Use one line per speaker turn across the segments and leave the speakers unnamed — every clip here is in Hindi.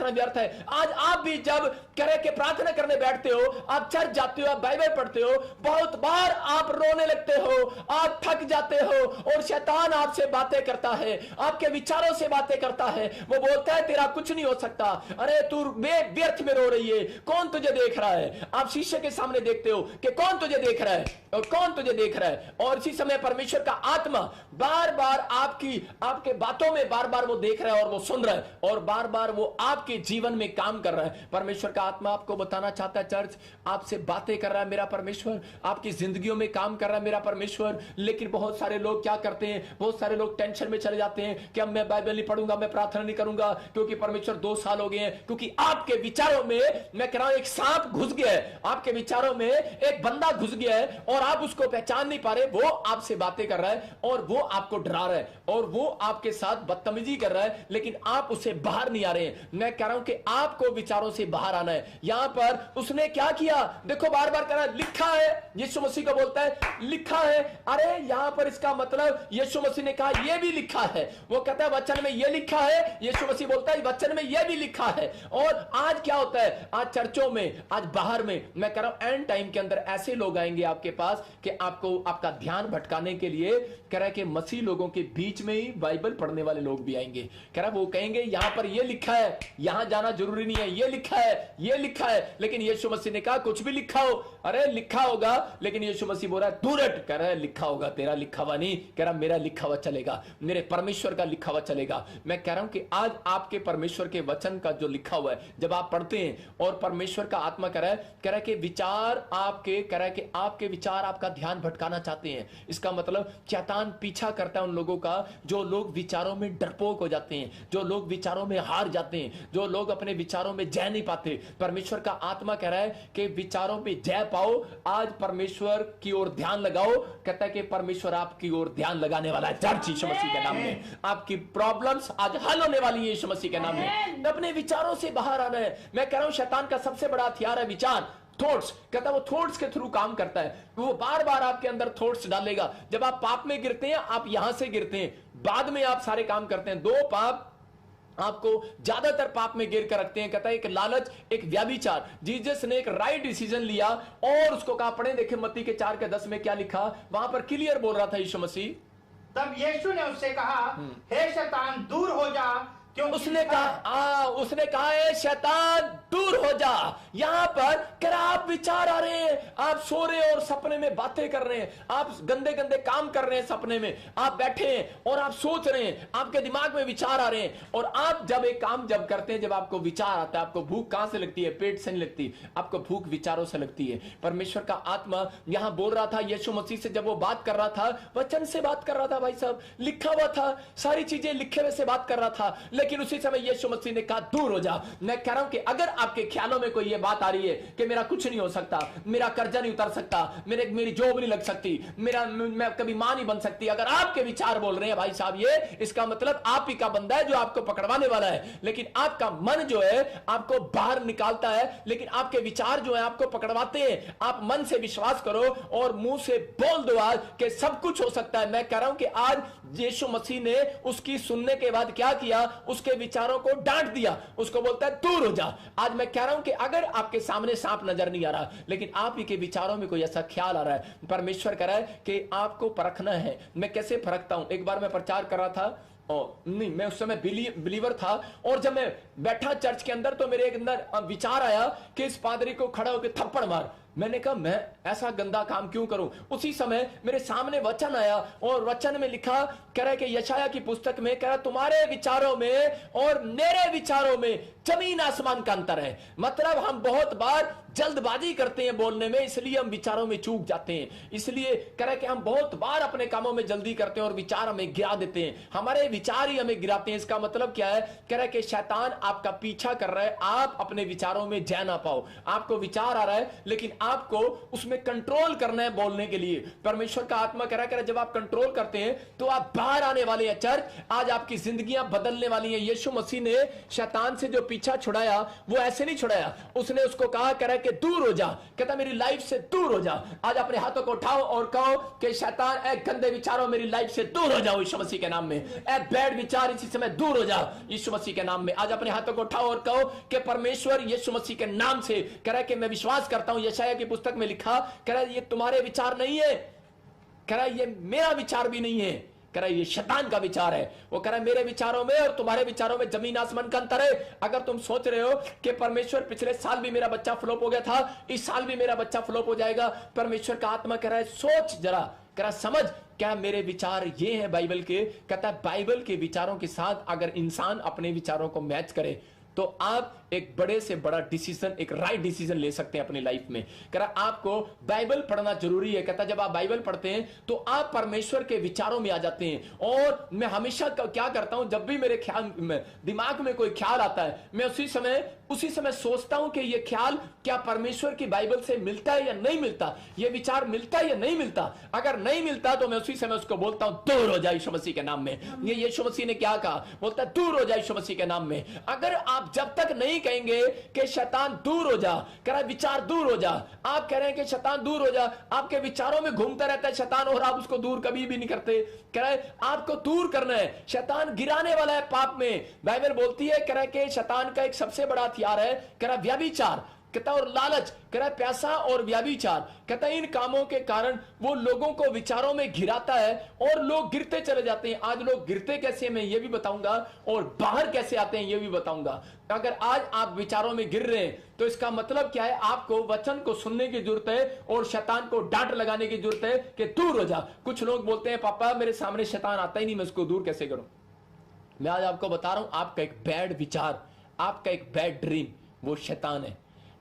प्रार्थना व्यर्थ है। आज आप भी जब करे के प्रार्थना करने बैठते हो, आप चर्च जाते हो, आप बाइबल पढ़ते हो, बहुत बार आप रोने लगते हो, आप थक जाते हो और शैतान आपसे बातें करता है, आपके विचारों से बातें करता है। वो बोलता है तेरा कुछ नहीं हो सकता, अरे तू व्यर्थ में रो रही है, कौन तुझे देख रहा है। आप शीशे के सामने देखते हो कि कौन तुझे देख रहा है और कौन तुझे देख रहा है। और इसी समय परमेश्वर का आत्मा बार बार आपके बातों में बार बार वो देख रहा है और वो सुन रहा है और बार बार वो आपके जीवन में काम कर रहा है। परमेश्वर का आत्मा आपको बताना चाहता है, चर्च आपसे बातें कर रहा है मेरा परमेश्वर, आपकी जिंदगियों में काम कर रहा है मेरा परमेश्वर। लेकिन बहुत सारे लोग क्या करते हैं, बहुत सारे लोग टेंशन में चले जाते हैं कि अब मैं बाइबल नहीं पढ़ूंगा, मैं प्रार्थना नहीं करूंगा क्योंकि परमेश्वर 2 साल हो गए हैं। क्योंकि आपके विचारों में, मैं कह रहा हूं, एक सांप घुस गया है, आपके विचारों में एक बंदा घुस गया है और आप उसको पहचान नहीं पा रहे। वो आपसे बातें कर रहा है और वो आपको डरा रहा है और वो आपके साथ बदतमीजी कर रहा है, लेकिन आप उससे बाहर नहीं आ रहे हैं। मैं कह रहा हूं कि आपको विचारों से बाहर आना है। यहां पर उसने क्या किया, देखो बार बार कह रहा है लिखा है, यीशु मसीह को बोलता है लिखा है। अरे यहां पर इसका मतलब यीशु मसीह ने कहा यह भी लिखा है, वो कहता है वचन में यह लिखा है, यीशु मसीह बोलता है वचन में यह भी लिखा है। और आज क्या होता है, आज चर्चों में, आज बाहर में, मैं कह रहा हूं एंड टाइम के अंदर ऐसे लोग आएंगे आपके पास कि आपको आपका ध्यान भटकाने के लिए, कह रहा है कि मसीह लोगों के बीच में ही बाइबल पढ़ने वाले लोग भी आएंगे। कह रहा है वो कहेंगे यहां पर यह लिखा है, यहां जाना जरूरी नहीं है, यह लिखा है, यह लिखा है। लेकिन यीशु मसीह ने कहा कुछ भी लिखा हो, अरे लिखा होगा, लेकिन यीशु मसीह बोल रहा है दूर हट। कह रहा है लिखा होगा, तेरा लिखा हुआ नहीं, कह रहा मेरा लिखा हुआ चलेगा, मेरे परमेश्वर का लिखा हुआ चलेगा। मैं कह रहा हूं कि आज आपके परमेश्वर के वचन का जो लिखा हुआ है जब आप पढ़ते हैं और परमेश्वर का आत्मा कह रहा है कि विचार आपके, कह रहा है कि आपके विचार आपका ध्यान भटकाना चाहते हैं। इसका मतलब शैतान पीछा करता है उन लोगों का जो लोग विचारों में डरपोक हो जाते हैं, जो लोग विचारों में हार जाते हैं, जो लोग अपने विचारों में जय नहीं पाते। परमेश्वर का आत्मा कह रहा है कि विचारों में जय पाओ, आज परमेश्वर की ओर ध्यान लगाओ। कहता है कि परमेश्वर आपकी ओर ध्यान लगाने वाला है। चर्च यीशु मसीह के नाम में आपकी प्रॉब्लम्स आज हल होने वाली है यीशु मसीह के नाम में। अपने विचारों से बाहर आना है। मैं कह रहा हूं शैतान का सबसे बड़ा हथियार है विचार, थॉट्स। कहता है वो थॉट्स के थ्रू काम करता है, वो बार बार आपके अंदर थॉट्स डालेगा। जब आप पाप में गिरते हैं, आप यहां से गिरते हैं, बाद में आप सारे काम करते हैं। 2 पाप आपको ज्यादातर पाप में गिर कर रखते हैं। कहता है एक लालच, एक व्यभिचार। जीसस ने एक राइट डिसीजन लिया और उसको कहा, पढ़े देखे मत्ती के 4:10 में क्या लिखा, वहां पर क्लियर बोल रहा था यीशु मसीह।
तब यीशु ने उससे कहा, हे शैतान दूर हो जा, क्योंकि
उसने कहा है शैतान दूर हो जा। यहां पर कर आप विचार आ रहे हैं, आप सो रहे हैं और सपने में बातें कर रहे हैं, आप गंदे गंदे काम कर रहे हैं सपने में, आप बैठे हैं और आप सोच रहे हैं, आपके दिमाग में विचार आ रहे हैं। और आप जब एक काम जब करते हैं, जब आपको विचार आता है, आपको भूख कहां से लगती है, पेट से नहीं लगती, आपको भूख विचारों से लगती है। परमेश्वर का आत्मा यहां बोल रहा था यीशु मसीह से, जब वो बात कर रहा था, वचन से बात कर रहा था, भाई साहब लिखा हुआ था, सारी चीजें लिखे हुए से बात कर रहा था। लेकिन उसी समय यीशु मसीह ने कहा दूर हो जा। मैं कह रहा हूं कि अगर आपके ख्यालों में कोई ये बात आ रही है कि मेरा कुछ नहीं हो सकता, मेरा कर्जा नहीं उतर सकता, मेरी जॉब नहीं लग सकती, मैं कभी मां नहीं बन सकती, अगर आपके विचार बोल रहे हैं भाई साहब ये, इसका मतलब आप ही का बंदा है जो आपको पकड़वाने वाला है। लेकिन आपका मन जो है आपको बाहर निकालता है, लेकिन आपके विचार जो है आपको पकड़वाते हैं। आप मन से विश्वास करो और मुंह से बोल दो आज कि सब कुछ हो सकता है। मैं कह रहा हूं कि आज यीशु मसीह ने उसकी सुनने के बाद क्या किया, उसके विचारों को डांट दिया, उसको बोलता है दूर हो जा। आज मैं कह रहा हूं कि अगर आपके सामने सांप नजर नहीं आ रहा, लेकिन आप ही के विचारों में कोई ऐसा ख्याल आ रहा है, परमेश्वर कह रहा है कि आपको परखना है। मैं कैसे परखता हूं, एक बार मैं प्रचार कर रहा था नहीं, मैं उस समय बिलीवर था, और जब मैं बैठा चर्च के अंदर तो मेरे अंदर विचार आया कि इस पादरी को खड़ा होकर थप्पड़ मार। मैंने कहा मैं ऐसा गंदा काम क्यों करूं। उसी समय मेरे सामने वचन आया और वचन में लिखा, कह रहा है कि यशाया की पुस्तक में कह रहा तुम्हारे विचारों में और मेरे विचारों में जमीन आसमान का अंतर है। मतलब हम बहुत बार जल्दबाजी करते हैं बोलने में, इसलिए हम विचारों में चूक जाते हैं। इसलिए कह रहा है कि हम बहुत बार अपने कामों में जल्दी करते हैं और विचार हमें गिरा देते हैं, हमारे विचार ही हमें गिराते हैं। इसका मतलब क्या है, कह रहा है कि शैतान आपका पीछा कर रहा है, आप अपने विचारों में जय ना पाओ। आपको विचार आ रहा है लेकिन आपको उसमें कंट्रोल करना है बोलने के लिए। परमेश्वर का आत्मा कह रहा है जब आप कंट्रोल करते हैं तो आप बाहर आने वाले हैं। चर्च आज आपकी जिंदगियां बदलने वाली हैं। यीशु मसीह ने शैतान से जो पीछा छुड़ाया वो ऐसे नहीं छुड़ाया, उसने उसको कहा, कह रहा है कि दूर हो जा, कहता मेरी लाइफ से दूर हो जा। आज अपने हाथों को उठाओ और कहो कि शैतान ए गंदे विचारों मेरी लाइफ से दूर हो जाओ यीशु मसीह के नाम में। ए बैड विचार इसी समय दूर हो जा यीशु मसीह के नाम में। आज अपने हाथों को उठाओ और कहो कि परमेश्वर यीशु मसीह के नाम से कह रहा है कि मैं विश्वास करता हूं, यशायाह की पुस्तक में लिखा, कह रहा है ये तुम्हारे विचार नहीं है, कह रहा है ये मेरा विचार भी नहीं है, कह रहा है ये शैतान का विचार है। वो कह रहा है मेरे विचारों में और तुम्हारे विचारों में जमीन आसमान का अंतर है। अगर तुम सोच रहे हो कि परमेश्वर पिछले साल भी मेरा बच्चा फ्लॉप हो गया था, इस साल भी मेरा बच्चा फ्लॉप हो जाएगा, परमेश्वर का आत्मा कह रहा है सोच जरा, कह रहा समझ क्या मेरे विचार ये हैं बाइबल के। कहता है बाइबल के विचारों के साथ अगर इंसान अपने विचारों को मैच करे तो आप एक बड़े से बड़ा डिसीजन, एक राइट डिसीजन ले सकते हैं अपनी लाइफ में। कह रहा आपको बाइबल पढ़ना जरूरी है। कहता जब आप बाइबल पढ़ते हैं तो आप परमेश्वर के विचारों में आ जाते हैं। और मैं हमेशा क्या करता हूं, जब भी मेरे ख्याल दिमाग में कोई ख्याल आता है, मैं उसी समय सोचता हूं कि यह ख्याल क्या परमेश्वर की बाइबल से मिलता है या नहीं मिलता, यह विचार मिलता है या नहीं मिलता। अगर नहीं मिलता तो मैं उसी समय उसको बोलता हूं दूर हो जाए यीशु मसीह के नाम में। ये यीशु मसीह ने क्या कहा, बोलता है दूर हो जाए यीशु मसीह के नाम में। अगर आप जब तक नहीं कहेंगे कि शैतान दूर हो जा, कह रहा है विचार दूर हो जा, आप कह रहे हैं कि शैतान दूर हो जा, आपके विचारों में घूमता रहता है शैतान और आप उसको दूर कभी भी नहीं करते। कह रहा है आपको दूर करना है, शैतान गिराने वाला है पाप में। बाइबल बोलती है कह रहा है कि शैतान का एक सबसे बड़ा हथियार है, कह रहा है व्यभिचार, कहता और लालच, कह रहा है पैसा और व्यभिचार। कहता है इन कामों के कारण वो लोगों को विचारों में घिराता है और लोग गिरते चले जाते हैं। आज लोग गिरते कैसे मैं ये भी बताऊंगा और बाहर कैसे आते हैं ये भी बताऊंगा। अगर आज आप विचारों में गिर रहे हैं तो इसका मतलब क्या है, आपको वचन को सुनने की जरूरत है और शैतान को डांट लगाने की जरूरत है कि दूर हो जा। कुछ लोग बोलते हैं पापा मेरे सामने शैतान आता ही नहीं, मैं उसको दूर कैसे करूं। मैं आज आपको बता रहा हूं, आपका एक बैड विचार, आपका एक बैड ड्रीम वो शैतान है।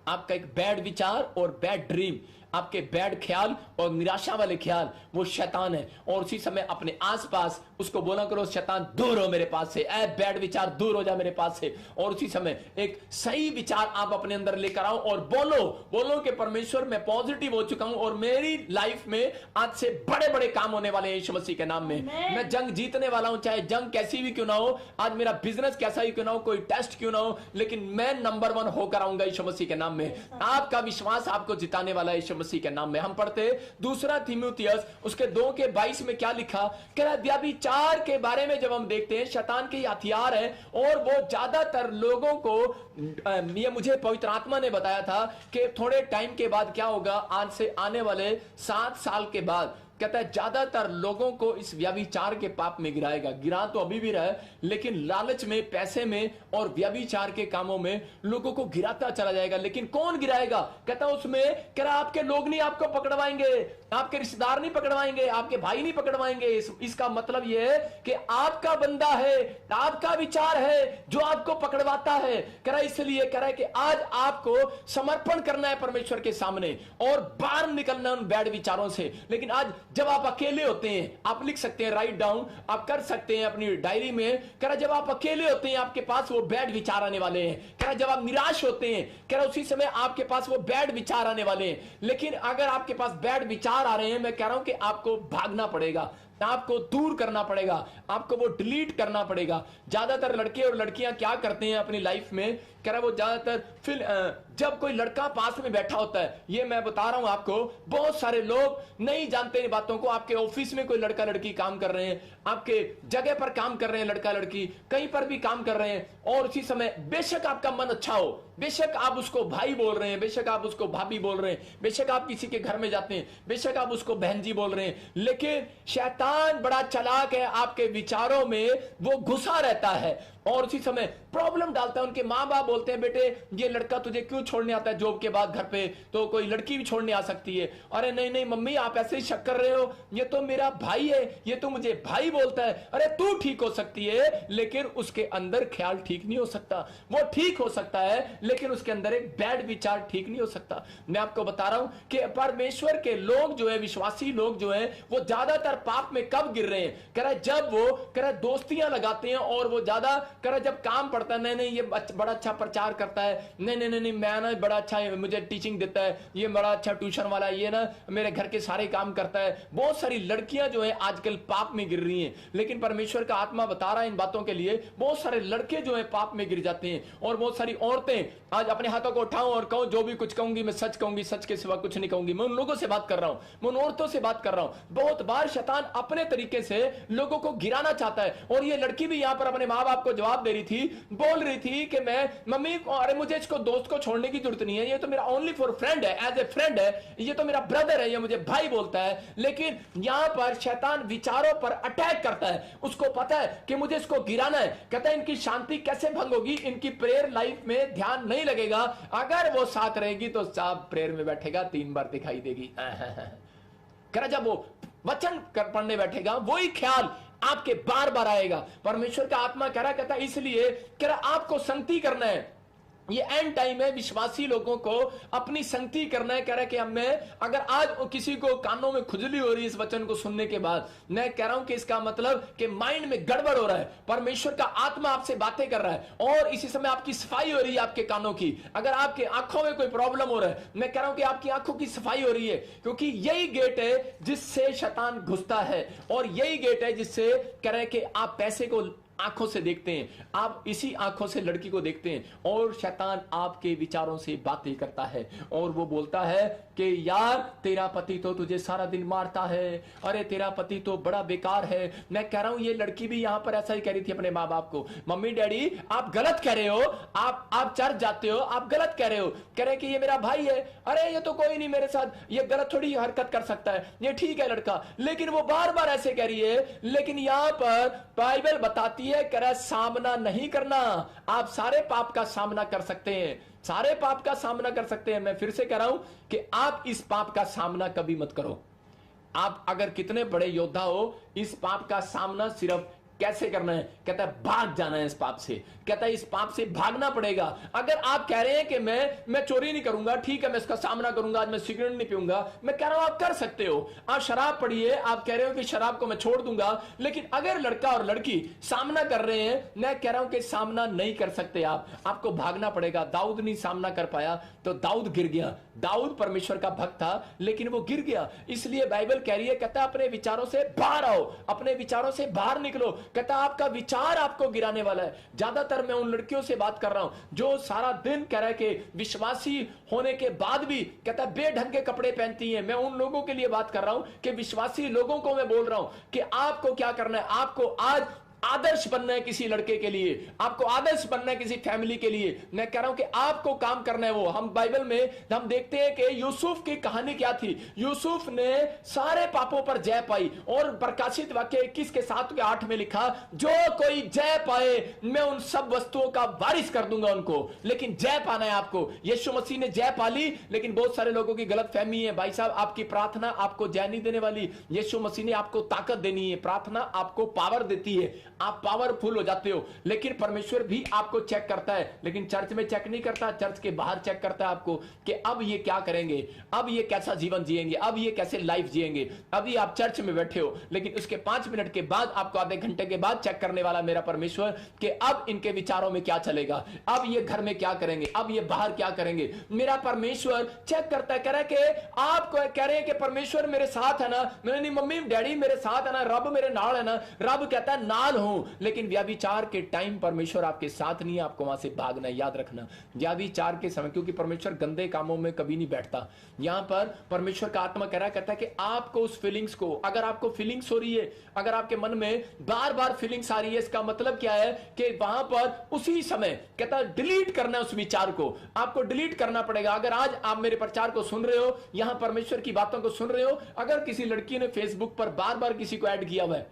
आपका एक बैड विचार और बैड ड्रीम, आपके बैड ख्याल और निराशा वाले ख्याल वो शैतान है। और उसी समय अपने आसपास उसको बोला करो शैतान दूर हो मेरे पास से, ऐ बैड विचार दूर हो जा मेरे पास से। और उसी समय एक सही विचार आप अपने अंदर लेकर आओ और बोलो कि परमेश्वर मैं पॉजिटिव हो चुका हूं और मेरी लाइफ में आज से बड़े बड़े काम होने वाले हैं यीशु मसीह के नाम में। मैं जंग जीतने वाला हूं, चाहे जंग कैसी भी क्यों ना हो, आज मेरा बिजनेस कैसा ही क्यों ना हो, कोई टेस्ट क्यों ना हो, लेकिन मैं नंबर 1 होकर आऊंगा यीशु मसीह के नाम में। आपका विश्वास आपको जिताने वाला है यीशु मसीह के नाम में। हम पढ़ते दूसरा तीमुथियुस उसके 2:22 में क्या लिखा, कह रहा व्यभिचार के बारे में जब हम देखते हैं शैतान के हथियार है और वो ज्यादातर लोगों को, ये मुझे पवित्र आत्मा ने बताया था कि थोड़े टाइम के बाद क्या होगा, आज से आने वाले 7 साल के बाद कहता है ज्यादातर लोगों को इस व्यभिचार के पाप में गिराएगा। गिरा तो अभी भी रहा है लेकिन लालच में, पैसे में और व्यभिचार के कामों में लोगों को गिराता चला जाएगा। लेकिन कौन गिराएगा, कहता उसमें कह रहा आपके लोग नहीं आपको पकड़वाएंगे, आपके रिश्तेदार नहीं पकड़वाएंगे, आपके भाई नहीं पकड़वाएंगे। इसका मतलब यह है कि आपका बंदा है, आपका विचार है जो आपको पकड़वाता है। कह रहा इसलिए कह रहा है कि आज आपको समर्पण करना है परमेश्वर के सामने और बाहर निकलना उन बैड विचारों से। लेकिन आज जब आप अकेले होते हैं, आप लिख सकते हैं, राइट डाउन आप कर सकते हैं अपनी डायरी में, कह रहा जब आप अकेले होते हैं आपके पास वो बैड विचार आने वाले हैं। कह रहा जब आप निराश होते हैं, कह रहा उसी समय आपके पास वो बैड विचार आने वाले हैं। लेकिन अगर आपके पास बैड विचार आ रहे हैं, मैं कह रहा हूं कि आपको भागना पड़ेगा, आपको दूर करना पड़ेगा, आपको वो डिलीट करना पड़ेगा। ज्यादातर लड़के और लड़कियां क्या करते हैं अपनी लाइफ में, कह रहा वो ज्यादातर फिर जब कोई लड़का पास में बैठा होता है, ये मैं बता रहा हूं आपको, बहुत सारे लोग नहीं जानते इन बातों को। आपके ऑफिस में कोई लड़का लड़की काम कर रहे हैं, आपके जगह पर काम कर रहे हैं लड़का लड़की, कहीं पर भी काम कर रहे हैं और उसी समय बेशक आपका मन अच्छा हो, बेशक आप उसको भाई बोल रहे हैं, बेशक आप उसको भाभी बोल रहे हैं, बेशक आप किसी के घर में जाते हैं, बेशक आप उसको बहन जी बोल रहे हैं, लेकिन शैतान बड़ा चालाक है, आपके विचारों में वो घुसा रहता है और उसी समय प्रॉब्लम डालता है। उनके माँ बाप बोलते हैं बेटे ये लड़का तुझे क्यों छोड़ने आता है जॉब के बाद घर पे, तो कोई लड़की भी छोड़ने आ सकती है। अरे नहीं नहीं मम्मी आप ऐसे ही शक कर रहे हो, ये तो मेरा भाई है, ये तो मुझे भाई बोलता है। अरे तू ठीक हो सकती है लेकिन उसके अंदर ख्याल ठीक नहीं हो सकता। वो ठीक हो सकता है लेकिन उसके अंदर एक बैड विचार ठीक नहीं हो सकता। मैं आपको बता रहा हूं कि परमेश्वर के लोग जो है, विश्वासी लोग जो है, वो ज्यादातर पाप में कब गिर रहे हैं, कह रहा जब वो कह रहा दोस्तियां लगाते हैं और वो ज्यादा कह रहा जब काम पड़ता है, नहीं नहीं ये बड़ा अच्छा प्रचार करता है, नहीं नहीं नहीं मैं ना बड़ा अच्छा मुझे टीचिंग देता है, ये बड़ा अच्छा ट्यूशन वाला, ये ना मेरे घर के सारे काम करता है। बहुत सारी लड़कियां जो है आजकल पाप में गिर रही हैं, लेकिन परमेश्वर का आत्मा बता रहा है इन बातों के लिए। बहुत सारे लड़के जो है पाप में गिर जाते हैं और बहुत सारी औरतें, आज अपने हाथों को उठाऊं और कहूं जो भी कुछ कहूंगी मैं सच कहूंगी, सच के सिवा कुछ नहीं कहूंगी। मैं उन लोगों से बात कर रहा हूं, मैं उन औरतों से बात कर रहा हूं। बहुत बार शैतान अपने तरीके से लोगों को गिराना चाहता है और ये लड़की भी यहां पर अपने मां बाप को जवाब दे रही थी, बोल रही थी कि मैं मम्मी अरे मुझे इसको दोस्त को छोड़ने की जरूरत नहीं है, ये तो मेरा ओनली फॉर फ्रेंड है, एज ए फ्रेंड है, ये तो मेरा ब्रदर है, ये मुझे भाई बोलता है। लेकिन यहां पर शैतान विचारों पर अटैक करता है, उसको पता है कि मुझे इसको गिराना है। कहता है इनकी शांति कैसे भंग होगी, इनकी प्रेयर लाइफ में ध्यान नहीं लगेगा, अगर वो साथ रहेगी तो साहब प्रेयर में बैठेगा 3 बार दिखाई देगी। कह रहा जब वो वचन पढ़ने बैठेगा वही ख्याल आपके बार बार आएगा। परमेश्वर का आत्मा कह रहा, कहता इसलिए कह रहा आपको संगति करना है, ये एंड टाइम है, विश्वासी लोगों को अपनी संगति करना है। कह रहा है कि हमें अगर आज किसी को कानों में खुजली हो रही है इस वचन को सुनने के बाद, मैं कह रहा हूं कि इसका मतलब कि माइंड में गड़बड़ हो रहा है, परमेश्वर का आत्मा आपसे बातें कर रहा है और इसी समय आपकी सफाई हो रही है आपके कानों की। अगर आपके आंखों में कोई प्रॉब्लम हो रहा है, मैं कह रहा हूं कि आपकी आंखों की सफाई हो रही है, क्योंकि यही गेट है जिससे शैतान घुसता है और यही गेट है जिससे कह रहे हैं कि आप पैसे को आंखों से देखते हैं, आप इसी आंखों से लड़की को देखते हैं और शैतान आपके विचारों से बातें करता है और वो बोलता है कि यार तेरा पति तो तुझे सारा दिन मारता है, अरे तेरा पति तो बड़ा बेकार है। मैं कह रहा हूं ये लड़की भी यहां पर ऐसा ही कह रही थी अपने माँ बाप को, मम्मी डैडी आप गलत कह रहे हो, आप चर्च जाते हो, आप गलत कह रहे हो। कह रहे कि ये मेरा भाई है, अरे ये तो कोई नहीं मेरे साथ, ये गलत थोड़ी हरकत कर सकता है, ये ठीक है लड़का। लेकिन वो बार बार ऐसे कह रही है, लेकिन यहां पर बाइबल बताती है कह रहा सामना नहीं करना, आप सारे पाप का सामना कर सकते हैं, सारे पाप का सामना कर सकते हैं। मैं फिर से कह रहा हूं कि आप इस पाप का सामना कभी मत करो। आप अगर कितने बड़े योद्धा हो, इस पाप का सामना सिर्फ कैसे करना है, कहता है भाग जाना है इस पाप से, कहता है इस पाप से भागना पड़ेगा। अगर आप कह रहे हैं कि मैं चोरी नहीं करूंगा, ठीक है मैं इसका सामना करूंगा, आज मैं सिगरेट नहीं पीऊंगा, मैं कह रहा हूं आप कर सकते हो। आप शराब पढ़िए, आप कह रहे हो कि शराब को मैं छोड़ दूंगा, लेकिन अगर लड़का और लड़की सामना कर रहे हैं, मैं कह रहा हूं कि सामना नहीं कर सकते आपको भागना पड़ेगा। दाऊद नहीं सामना कर पाया तो दाऊद गिर गया, दाऊद परमेश्वर का भक्त था लेकिन वो गिर गया। इसलिए बाइबल कह रही है, कहता है अपने विचारों से बाहर आओ, अपने विचारों से बाहर निकलो। कहता आपका विचार आपको गिराने वाला है। ज्यादातर मैं उन लड़कियों से बात कर रहा हूं जो सारा दिन कह रहा है कि विश्वासी होने के बाद भी कहता है बेढंग के कपड़े पहनती हैं। मैं उन लोगों के लिए बात कर रहा हूं कि विश्वासी लोगों को मैं बोल रहा हूं कि आपको क्या करना है, आपको आज आदर्श बनना है किसी लड़के के लिए, आपको आदर्श बनना है किसी फैमिली के लिए। मैं कह रहा हूं कि आपको काम करना है वो। हम बाइबल में हम देखते हैं कि यूसुफ की कहानी क्या थी। यूसुफ ने सारे पापों पर जय पाई और प्रकाशित वाक्य 21 के 7 के 8 में लिखा, जो कोई जय पाए मैं उन सब वस्तुओं का वारिस कर दूंगा उनको। लेकिन जय पाना है आपको। यीशु मसीह ने जय पाली, लेकिन बहुत सारे लोगों की गलत फहमी है, भाई साहब आपकी प्रार्थना आपको जय नहीं देने वाली। यीशु मसीह ने आपको ताकत देनी है, प्रार्थना आपको पावर देती है, आप पावरफुल हो जाते हो। लेकिन परमेश्वर भी आपको चेक करता है, लेकिन चर्च में चेक नहीं करता, चर्च के बाहर चेक करता है आपको कि अब ये क्या करेंगे, अब ये कैसा जीवन जिएंगे, अब ये कैसे लाइफ जिएंगे। अभी आप चर्च में बैठे हो, लेकिन उसके 5 मिनट के बाद, आपको आधे घंटे के बाद चेक करने वाला मेरा परमेश्वर कि अब इनके विचारों में क्या चलेगा, अब ये घर में क्या करेंगे, अब ये बाहर क्या करेंगे। मेरा परमेश्वर चेक करता है। कह रहा है कि आप कह रहे हैं कि परमेश्वर मेरे साथ है ना, मैंने नहीं मम्मी डैडी मेरे साथ है ना, रब मेरे नाल है ना। रब कहता है नाल हूं, लेकिन व्याभिचार के टाइम परमेश्वर आपके साथ नहीं है, आपको वहां से भागना है। याद रखना व्याभिचार के समय, क्योंकि परमेश्वर गंदे कामों में कभी नहीं बैठता। यहां पर परमेश्वर का आत्मा कह रहा है, कहता है कि आपको उस फीलिंग्स को, अगर आपको फीलिंग्स हो रही है, अगर आपके मन में बार बार फीलिंग्स आ रही है, इसका मतलब क्या है कि वहां पर उसी समय कहता है डिलीट करना है उस विचार को, आपको डिलीट करना पड़ेगा। अगर आज आप मेरे प्रचार को सुन रहे हो, यहां परमेश्वर की बातों को सुन रहे हो, अगर किसी लड़की ने फेसबुक पर बार बार किसी को ऐड किया हुआ है,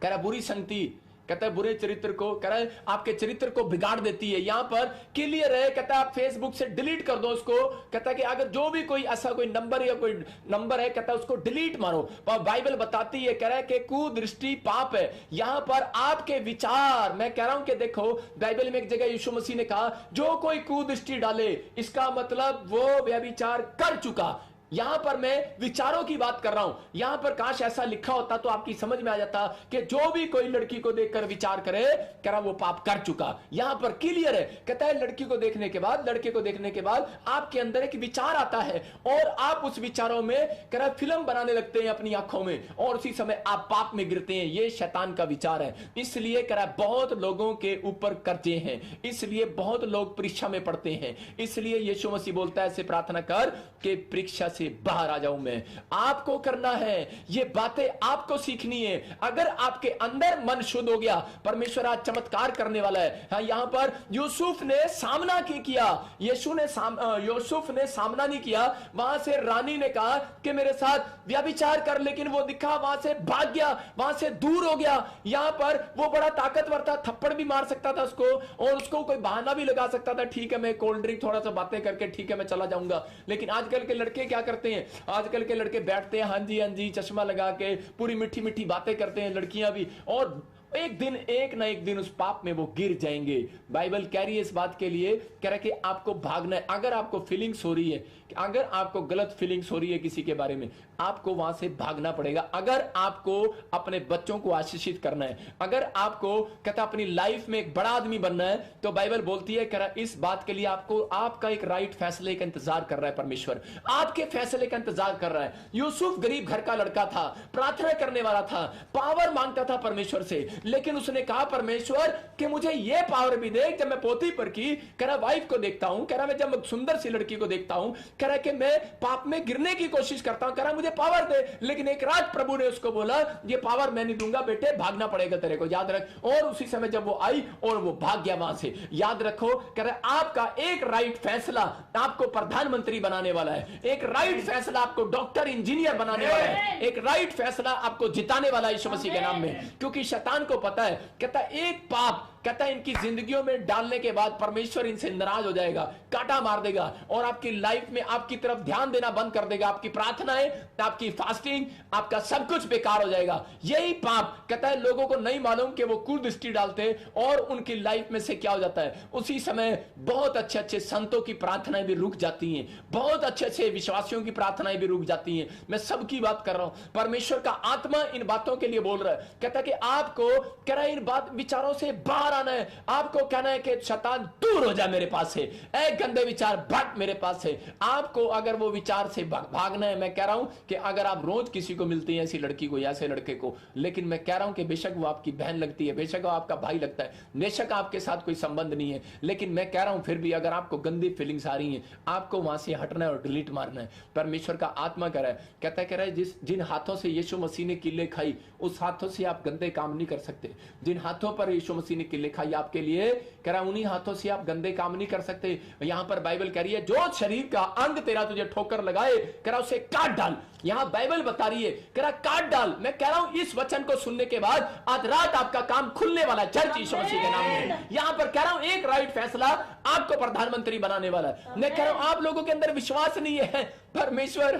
कह रहा बुरी संगति, कहता है बुरे चरित्र को, कह रहा है आपके चरित्र को बिगाड़ देती है, यहां पर क्लियर है। कहता है आप फेसबुक से डिलीट कर दो उसको। कहता है कि अगर जो भी कोई ऐसा कोई नंबर या कोई नंबर है, कहता है उसको डिलीट मारो। बाइबल बताती है, कह रहा है कि कुदृष्टि पाप है। यहां पर आपके विचार, मैं कह रहा हूं कि देखो बाइबल में एक जगह यीशु मसीह ने कहा, जो कोई कुदृष्टि डाले, इसका मतलब वो व्यभिचार कर चुका। यहां पर मैं विचारों की बात कर रहा हूं। यहां पर काश ऐसा लिखा होता तो आपकी समझ में आ जाता कि जो भी कोई लड़की को देखकर विचार करे, कह रहा वो पाप कर चुका। यहां पर क्लियर है, कहता है लड़की को देखने के बाद, लड़के को देखने के बाद आपके अंदर एक विचार आता है और आप उस विचारों में कह रहा फिल्म बनाने लगते हैं अपनी आंखों में और उसी समय आप पाप में गिरते हैं। ये शैतान का विचार है। इसलिए कह रहा बहुत लोगों के ऊपर कर्जे हैं, इसलिए बहुत लोग परीक्षा में पढ़ते हैं। इसलिए यीशु मसीह बोलता है ऐसे प्रार्थना कर कि परीक्षा से बाहर आ जाऊं मैं। आपको करना है, ये बातें आपको सीखनी है। अगर आपके अंदर मन शुद्ध हो गया, परमेश्वर आज चमत्कार करने वाला है। हाँ, यहां पर यूसुफ ने सामना किया, यूसुफ ने सामना नहीं किया। वहां से रानी ने कहा कि मेरे साथ व्यभिचार कर, लेकिन वो दिखा, वहां से भाग गया, वहां से दूर हो गया। यहां पर वो बड़ा ताकतवर था, थप्पड़ भी मार सकता था उसको, और उसको कोई बहाना भी लगा सकता था, ठीक है मैं कोल्ड ड्रिंक थोड़ा सा बातें करके ठीक है मैं चला जाऊंगा। लेकिन आजकल के लड़के क्या करते हैं, आजकल के लड़के बैठते हैं हाँ जी चश्मा लगा के, पूरी मीठी मीठी बातें करते हैं, लड़कियां भी, और एक ना एक दिन उस पाप में वो गिर जाएंगे। बाइबल कह रही है इस बात के लिए, कह रहा है कि आपको भागना है। अगर आपको फीलिंग्स हो रही है, अगर आपको गलत फीलिंग्स हो रही है किसी के बारे में, आपको वहां से भागना पड़ेगा। अगर आपको अपने बच्चों को आशीषित करना है, अगर आपको कहता अपनी लाइफ में एक बड़ा आदमी बनना है, तो बाइबल बोलती है कह इस बात के लिए आपको आपका एक राइट फैसले का इंतजार कर रहा है। परमेश्वर आपके फैसले का इंतजार कर रहा है। यूसुफ गरीब घर का लड़का था, प्रार्थना करने वाला था, पावर मांगता था परमेश्वर से, लेकिन उसने कहा परमेश्वर कि मुझे यह पावर भी दे, जब मैं पोती पर की कह रहा वाइफ को देखता हूं, कह रहा मैं जब सुंदर सी लड़की को देखता हूं, कह रहा कि मैं पाप में गिरने की कोशिश करता हूं, कह रहा मुझे पावर दे। लेकिन एक रात प्रभु ने उसको बोला ये पावर मैं नहीं दूंगा बेटे, भागना पड़ेगा तेरे को, याद रख। और उसी समय जब वो आई और वो भाग गया वहां से। याद रखो, कह रहा आपका एक राइट फैसला आपको प्रधानमंत्री बनाने वाला है, एक राइट फैसला आपको डॉक्टर इंजीनियर बनाने वाला है, एक राइट फैसला आपको जिताने वाला है यीशु मसीह के नाम में। क्योंकि शैतान को पता है, कहता एक पाप कहता है इनकी जिंदगियों में डालने के बाद परमेश्वर इनसे नाराज हो जाएगा, काटा मार देगा, और आपकी लाइफ में आपकी तरफ ध्यान देना बंद कर देगा। आपकी प्रार्थनाएं, आपकी फास्टिंग, आपका सब कुछ बेकार हो जाएगा। यही पाप कहता है लोगों को नहीं मालूम कि वो कुदृष्टि डालते और उनकी लाइफ में से क्या हो जाता है। उसी समय बहुत अच्छे अच्छे संतों की प्रार्थनाएं भी रुक जाती हैं, बहुत अच्छे अच्छे विश्वासियों की प्रार्थनाएं भी रुक जाती हैं। मैं सबकी बात कर रहा हूं। परमेश्वर का आत्मा इन बातों के लिए बोल रहा है, कहता है कि आपको कह रहा है इन बात विचारों से बाहर आना है। आपको कहना है कि शैतान दूर हो जा मेरे पास से, ऐ गंदे विचार भाग मेरे पास से। आपको अगर वो विचार से भागना है, मैं कह रहा हूं कि अगर आप रोज किसी को मिलते हैं ऐसी लड़की को या ऐसे लड़के को, लेकिन मैं कह रहा हूं कि बेशक वो आपकी बहन लगती है, बेशक वो आपका भाई लगता है, बेशक आपके साथ कोई संबंध नहीं है, लेकिन मैं कह रहा हूं फिर भी अगर आपको गंदी फीलिंग्स आ रही हैं, आपको वहां से हटना है और डिलीट मारना है। परमेश्वर का आत्मा कह रहा है, कह रहा है जिन हाथों से यीशु मसीह ने किले खाई, उस हाथों से आप गंदे काम नहीं कर सकते। जिन हाथों पर यीशु मसीह ने किले खाई आपके लिए, कह रहा उन्हीं हाथों से आप गंदे काम नहीं कर सकते। यहां पर बाइबल कह रही है जो शरीर का अंग तेरा तुझे ठोकर लगाए, कह रहा उसे काट डाल। यहां बाइबल बता रही है, कह रहा काट डाल। मैं कह रहा हूं इस वचन को सुनने के बाद आज रात आपका काम खुलने वाला है चर्च यीशु मसीह के नाम में। यहां पर कह रहा हूं एक राइट फैसला आपको प्रधानमंत्री बनाने वाला है। मैं कह रहा हूं आप लोगों के अंदर विश्वास नहीं है, परमेश्वर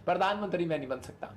प्रधानमंत्री मैं नहीं बन सकता,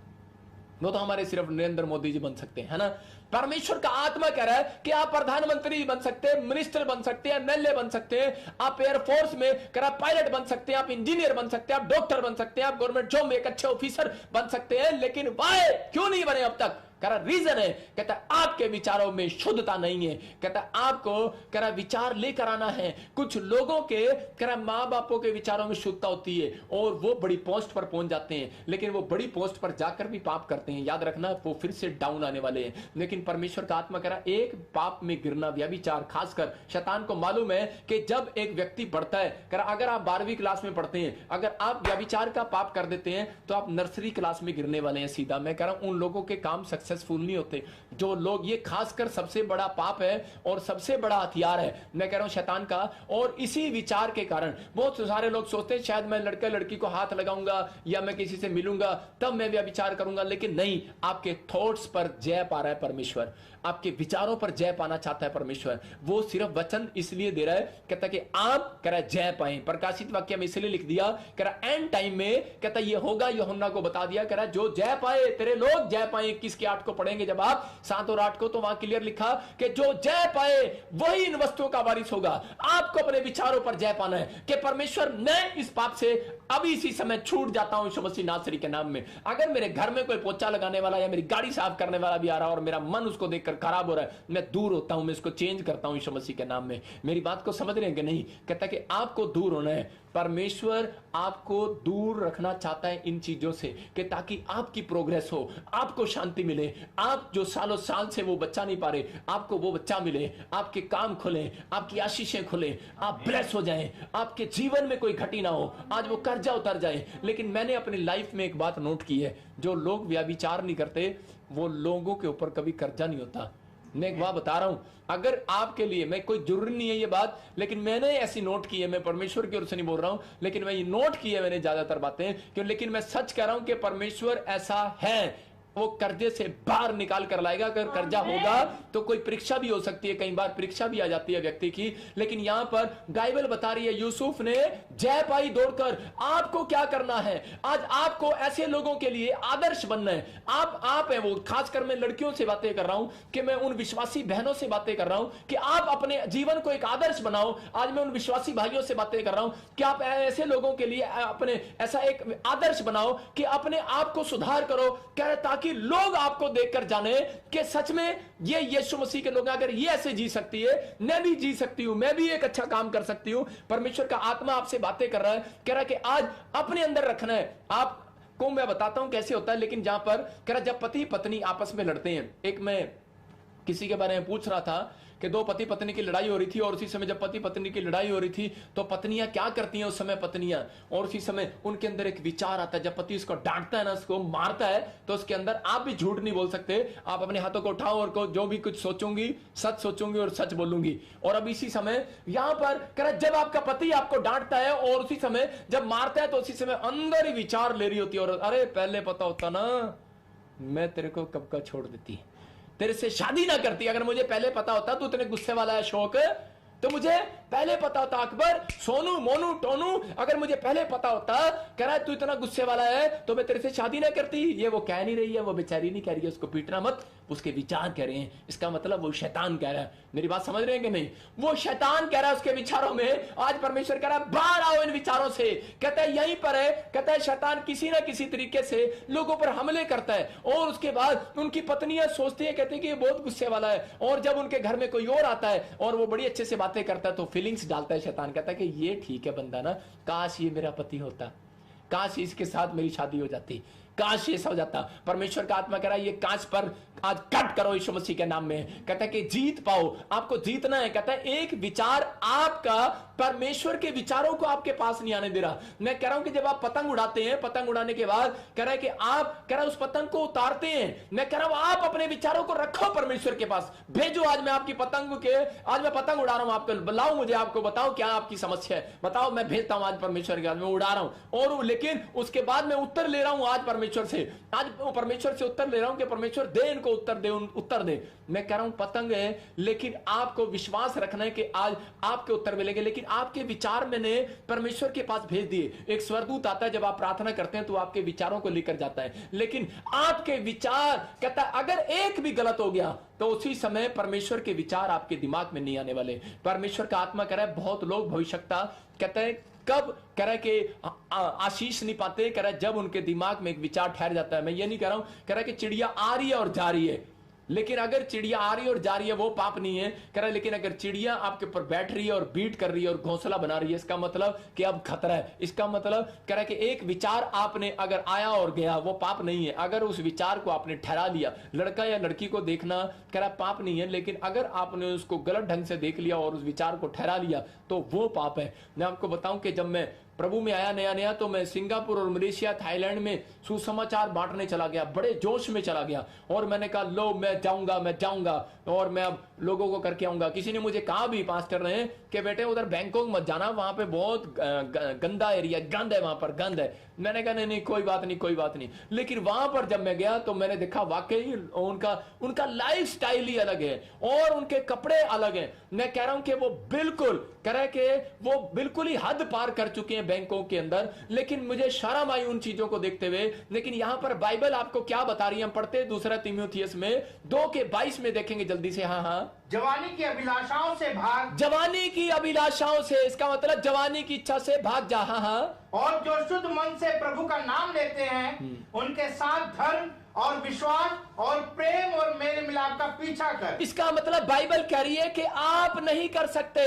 वो तो हमारे सिर्फ नरेंद्र मोदी जी बन सकते हैं, है ना। परमेश्वर का आत्मा कह रहा है कि आप प्रधानमंत्री बन सकते हैं, मिनिस्टर बन सकते हैं, एमएलए बन सकते हैं, आप एयरफोर्स में कह रहा पायलट बन सकते हैं, आप इंजीनियर बन सकते हैं, आप डॉक्टर बन सकते हैं, आप गवर्नमेंट जॉब में एक अच्छे ऑफिसर बन सकते हैं, लेकिन वाई क्यों नहीं बने अब तक? कह रहा रीजन है, कहता आपके विचारों में शुद्धता नहीं है। कहता आपको कह रहा विचार लेकर आना है। कुछ लोगों के कह रहा माँ बापों के विचारों में शुद्धता होती है और वो बड़ी पोस्ट पर पहुंच जाते हैं, लेकिन वो बड़ी पोस्ट पर जाकर भी पाप करते हैं। याद रखना वो फिर से डाउन आने वाले हैं। लेकिन परमेश्वर का आत्मा कह रहा एक पाप में गिरना, व्यभिचार, खासकर शैतान को मालूम है कि जब एक व्यक्ति बढ़ता है, कह रहा अगर आप 12वीं क्लास में पढ़ते हैं, अगर आप व्यभिचार का पाप कर देते हैं तो आप नर्सरी क्लास में गिरने वाले हैं सीधा। मैं कह रहा हूं उन लोगों के काम सक्सेसफुल नहीं होते जो लोग, ये खासकर सबसे बड़ा पाप है और सबसे बड़ा हथियार है, मैं कह रहा हूं शैतान का। और इसी विचार के कारण बहुत सारे लोग सोचते हैं शायद मैं लड़का लड़की को हाथ लगाऊंगा या मैं किसी से मिलूंगा तब मैं व्यभिचार करूंगा, लेकिन नहीं, आपके थॉट्स पर जय पा रहा है परमेश्वर, आपके विचारों पर जय पाना चाहता है परमेश्वर। वो सिर्फ वचन इसलिए दे रहा है, कहता कि आप कह रहा जय पाए। प्रकाशित वाक्य में इसलिए लिख दिया, कह रहा एंड टाइम में कहता ये होगा, यूहन्ना को बता दिया, कह रहा जो जय पाए तेरे लोग जय पाए। 21 के 8 को पढ़ेंगे जब आप 7 और 8 को, तो वहां क्लियर लिखा कि जो जय पाए वही इन वस्तुओं का वारिस होगा। आपको अपने विचारों पर जय पाना है कि परमेश्वर मैं इस पाप से अभी इसी समय छूट जाता हूं यीशु मसीह नासरी के नाम में। अगर मेरे घर में कोई पोछा लगाने वाला या मेरी गाड़ी साफ करने वाला भी आ रहा है और मेरा मन उसको देखकर खराब हो रहा है, मैं दूर होता हूं, मैं इसको चेंज करता हूं यीशु मसीह के नाम में। मेरी बात को समझ रहे हैं कि नहीं? कहता कि आपको दूर होना है, परमेश्वर आपको दूर रखना चाहता है इन चीजों से, कि ताकि आपकी प्रोग्रेस हो, आपको शांति मिले। आप जो सालों साल से वो बच्चा नहीं पा रहे, आपको वो बच्चा मिले, आपके काम खुले, आपकी आशीषें खुले, आप ब्लेस हो जाएं, आपके जीवन में कोई घटी ना हो, आज वो कर्जा उतर जाए। लेकिन मैंने अपनी लाइफ में एक बात नोट की है, जो लोग व्यभिचार नहीं करते वो लोगों के ऊपर कभी कर्जा नहीं होता। मैं एक बात बता रहा हूं, अगर आपके लिए, मैं कोई जरूरी नहीं है ये बात, लेकिन मैंने ऐसी नोट की है, मैं परमेश्वर की ओर से नहीं बोल रहा हूं, लेकिन मैं ये नोट की है मैंने ज्यादातर बातें क्यों, लेकिन मैं सच कह रहा हूं कि परमेश्वर ऐसा है, वो कर्जे से बाहर निकाल कर लाएगा। अगर कर्जा होगा तो कोई परीक्षा भी हो सकती है, कई बार परीक्षा भी आ जाती है व्यक्ति की, लेकिन यहां पर बाइबल बता रही है यूसुफ ने जय पाई दौड़कर। आपको क्या करना है, आज आपको ऐसे लोगों के लिए आदर्श बनना है। आप है वो, खासकर मैं लड़कियों से बातें कर रहा हूं, कि मैं उन विश्वासी बहनों से बातें कर रहा हूं कि आप अपने जीवन को एक आदर्श बनाओ। आज मैं उन विश्वासी भाइयों से बातें कर रहा हूं कि आप ऐसे लोगों के लिए अपने ऐसा एक आदर्श बनाओ कि अपने आप को सुधार करो, ताकि लोग आपको देखकर जाने कि सच में ये यीशु मसीह के लोग, अगर ये ऐसे जी सकती है, मैं भी जी सकती हूं, मैं भी एक अच्छा काम कर सकती हूं। परमेश्वर का आत्मा आपसे बातें कर रहा है, कह रहा है कि आज अपने अंदर रखना है। आपको मैं बताता हूं कैसे होता है, लेकिन जहां पर कह रहा जब पति पत्नी आपस में लड़ते हैं, एक मैं किसी के बारे में पूछ रहा था कि दो पति पत्नी की लड़ाई हो रही थी, और उसी समय जब पति पत्नी की लड़ाई हो रही थी तो पत्नियां क्या करती हैं उस समय पत्नियां, और उसी समय उनके अंदर एक विचार आता है, जब पति उसको डांटता है ना, उसको मारता है, तो उसके अंदर आप भी झूठ नहीं बोल सकते, आप अपने हाथों को उठाओ और को जो भी कुछ सोचूंगी सच सोचूंगी और सच बोलूंगी। और अब इसी समय यहां पर कह रहा जब आपका पति आपको डांटता है और उसी समय जब मारता है, तो उसी समय अंदर ही विचार ले रही होती है, और अरे पहले पता होता ना मैं तेरे को कब का छोड़ देती, तेरे से शादी ना करती, अगर मुझे पहले पता होता तू इतने गुस्से वाला है शौक, तो मुझे पहले पता होता। अकबर, सोनू, मोनू, टोनू, अगर मुझे पहले पता होता कह रहा है तू इतना गुस्से वाला है तो मैं तेरे से शादी ना करती। ये वो कह नहीं रही है, वो बेचारी नहीं कह रही है, उसको पीटना मत, उसके विचार कह रहे हैं। इसका मतलब वो शैतान कह रहा है। मेरी बात समझ रहे हैं कि नहीं? वो शैतान कह रहा है उसके विचारों में। आज परमेश्वर कह रहा है बाहर आओ इन विचारों से। कहता है यहीं पर है, कहता है शैतान किसी ना किसी तरीके से लोगों पर हमले करता है, और उसके बाद उनकी पत्नियां सोचती है, कहती है कि ये बहुत गुस्से वाला है, और जब उनके घर में कोई और आता है और वो बड़ी अच्छे से बातें करता है तो फीलिंग्स डालता है शैतान। कहता है कि ये ठीक है बंदा ना, काश ये मेरा पति होता, काश इसके साथ मेरी शादी हो जाती, काश ऐसा हो जाता। परमेश्वर का आत्मा कह रहा है ये काश पर आज कट करो यीशु मसीह के नाम में। कहता है कि जीत पाओ, आपको जीतना है। कहता है एक विचार आपका परमेश्वर के विचारों को आपके पास नहीं आने दे रहा। मैं कह रहा हूं कि जब आप पतंग उड़ाते हैं, पतंग उड़ाने के बाद कह रहा है कि आप कह रहा है उस पतंग को उतारते हैं। मैं कह रहा हूं आप अपने विचारों को रखो परमेश्वर के पास, भेजो। आज मैं आपकी पतंग के, आज मैं पतंग उड़ा रहा हूं, आपको बुलाओ, मुझे आपको बताओ क्या आपकी समस्या है, बताओ, मैं भेजता हूं आज परमेश्वर के, आज मैं उड़ा रहा हूं। और लेकिन उसके बाद मैं उत्तर ले रहा हूं आज परमेश्वर से, आज परमेश्वर से उत्तर ले रहा हूं कि परमेश्वर दे इनको उत्तर दे, उत्तर दे। मैं कह रहा हूं पतंग है, लेकिन आपको विश्वास रखना है कि आज आपके उत्तर मिलेंगे, लेकिन आपके विचार मैंने परमेश्वर के पास भेज दिए। एक स्वर्गदूत आता है, जब आप प्रार्थना करते हैं तो आपके विचारों को लेकर जाता है, लेकिन आपके विचार, कहता है अगर एक भी गलत हो गया तो उसी समय परमेश्वर के विचार आपके दिमाग में नहीं आने वाले। परमेश्वर का आत्मा कह रहा है बहुत लोग भविष्यता कहते हैं कब कह रहा है कि आशीष नहीं पाते, कह रहा है जब उनके दिमाग में एक विचार ठहर जाता है। मैं ये नहीं कह रहा हूं, कह रहा है कि चिड़िया आ रही है और जा रही है, लेकिन अगर चिड़िया आ रही है और जा रही है वो पाप नहीं है। कह रहा है लेकिन अगर चिड़िया आपके ऊपर बैठ रही है और बीट कर रही है और घोंसला बना रही है, इसका मतलब कि अब खतरा है। इसका मतलब कह रहा है कि एक विचार आपने अगर आया और गया वो पाप नहीं है। अगर उस विचार को आपने ठहरा लिया, लड़का या लड़की को देखना कह रहा पाप नहीं है, लेकिन अगर आपने उसको गलत ढंग से देख लिया और उस विचार को ठहरा लिया तो वो पाप है। मैं आपको बताऊं कि जब मैं प्रभु में आया नया नया, तो मैं सिंगापुर और मलेशिया, थाईलैंड में सुसमाचार बांटने चला गया, बड़े जोश में चला गया, और मैंने कहा लो मैं जाऊंगा और मैं अब लोगों को करके आऊंगा। किसी ने मुझे कहा भी, पास्टर ने, कि बेटे उधर बैंकॉक मत जाना, वहां पे बहुत गंदा एरिया, गंद है, वहां पर गंद है। मैंने कहा नहीं कोई बात नहीं। लेकिन वहां पर जब मैं गया तो मैंने देखा वाकई उनका लाइफ स्टाइल ही अलग है और उनके कपड़े अलग हैं। मैं कह रहा हूं कि वो बिल्कुल कह रहा है कि वो बिल्कुल ही हद पार कर चुके हैं बैंकों के अंदर, लेकिन मुझे शर्म आई उन चीजों को देखते हुए। लेकिन यहां पर बाइबल आपको क्या बता रही है, हम पढ़ते 2 तीमुथियुस में 2:22 में देखेंगे जल्दी से। हाँ,
जवानी की अभिलाषाओं से भाग,
जवानी की अभिलाषाओं से, इसका मतलब जवानी की इच्छा से भाग जा। हाँ,
और जो शुद्ध मन से प्रभु का नाम लेते हैं उनके साथ धर्म और विश्वास और प्रेम और मेल मिलाप का पीछा कर।
इसका मतलब बाइबल कह रही है कि आप नहीं कर सकते।